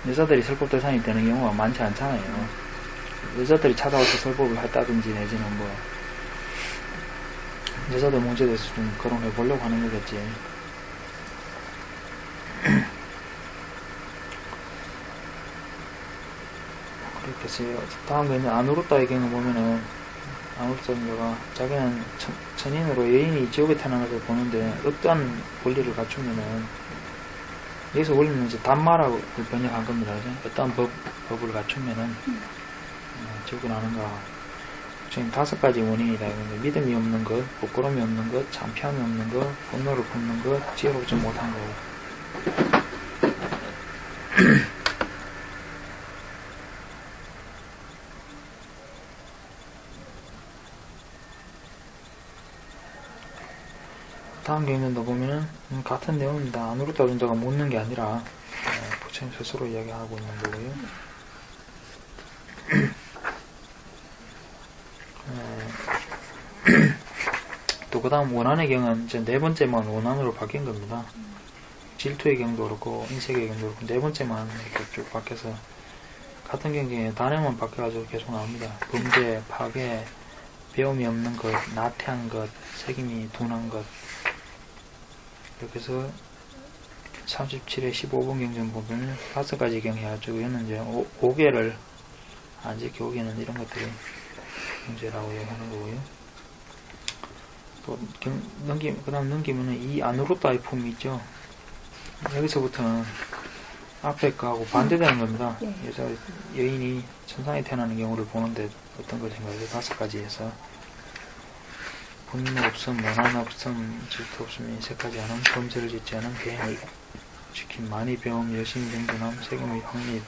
여자들이 슬법 대상이 되는 경우가 많지 않잖아요. 여자들이 찾아와서 설법을 했다든지 내지는 뭐 여자들 문제에 대해서 좀 거론해 보려고 하는 거겠지. 그렇게 해서 다음 거는 아누르타의 경우 보면은 아누르타가 자기는 천인으로 여인이 지옥에 태어난 것을 보는데 어떠한 권리를 갖추면은 여기서 원래는 이제 단마라고 번역한 겁니다. 그죠? 어떠한 법을 갖추면은 지옥에 나는가. 지금 5가지 원인이다. 믿음이 없는 것, 부끄러움이 없는 것, 참피함이 없는 것, 분노를 품는 것, 지혜롭지 못한 것. 다음 경전도 보면은 같은 내용입니다. 아누르타 존자가 묻는 게 아니라 부처님 스스로 이야기하고 있는 거고요. 또 그 다음 원한의 경은 이제 4번째만 원한으로 바뀐 겁니다. 질투의 경도 그렇고 인색의 경도 그렇고 4번째만 이렇게 쭉 바뀌어서 같은 경기에 단어만 바뀌어가지고 계속 나옵니다. 범죄, 파괴, 배움이 없는 것, 나태한 것, 책임이 둔한 것. 이렇게 해서 37회 15번 경전 보면 5가지 경 해가지고 얘는 이제 5개를 안 지켜 오기는 이런 것들이 문제라고 얘기하는 거고요. 또 그 다음 넘기면은 이 아누르타의 품이 있죠. 여기서부터는 앞에 거하고 반대되는 겁니다. 여자 여인이 천상에 태어나는 경우를 보는데 어떤 것인가 해서 5가지에서 분노 없음, 원한 없음, 질투 없음, 인색하지 않음, 범죄를 짓지 않음, 계행을 지킴, 많이 배움, 열심히 정진함, 책임의 확립,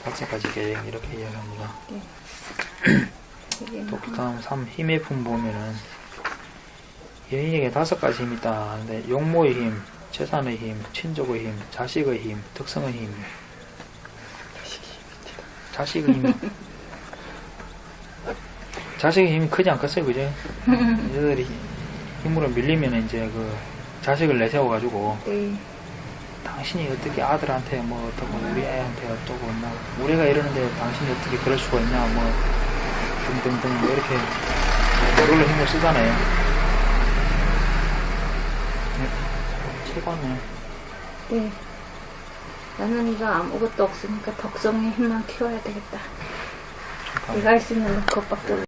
5가지 계행 이렇게 이야기합니다. 또 그 다음 3 힘의 품 보면은 여인에게 5가지 힘이 있다 하는데 용모의 힘, 재산의 힘, 친족의 힘, 자식의 힘, 특성의 힘. 자식의 힘. 자식의 힘이 크지 않겠어요, 그죠? 여자들이 힘으로 밀리면 이제 그 자식을 내세워가지고 당신이 어떻게 아들한테 뭐 어떻고 우리 애한테 어떻고 뭐 우리가 이러는데 당신이 어떻게 그럴 수가 있냐 뭐 등등등 뭐 이렇게 그걸로 힘을 쓰잖아요. 최고네. 네. 나는 이거 아무것도 없으니까 덕성의 힘만 키워야 되겠다. 내가 할 수 있는 건 그것밖에 없어.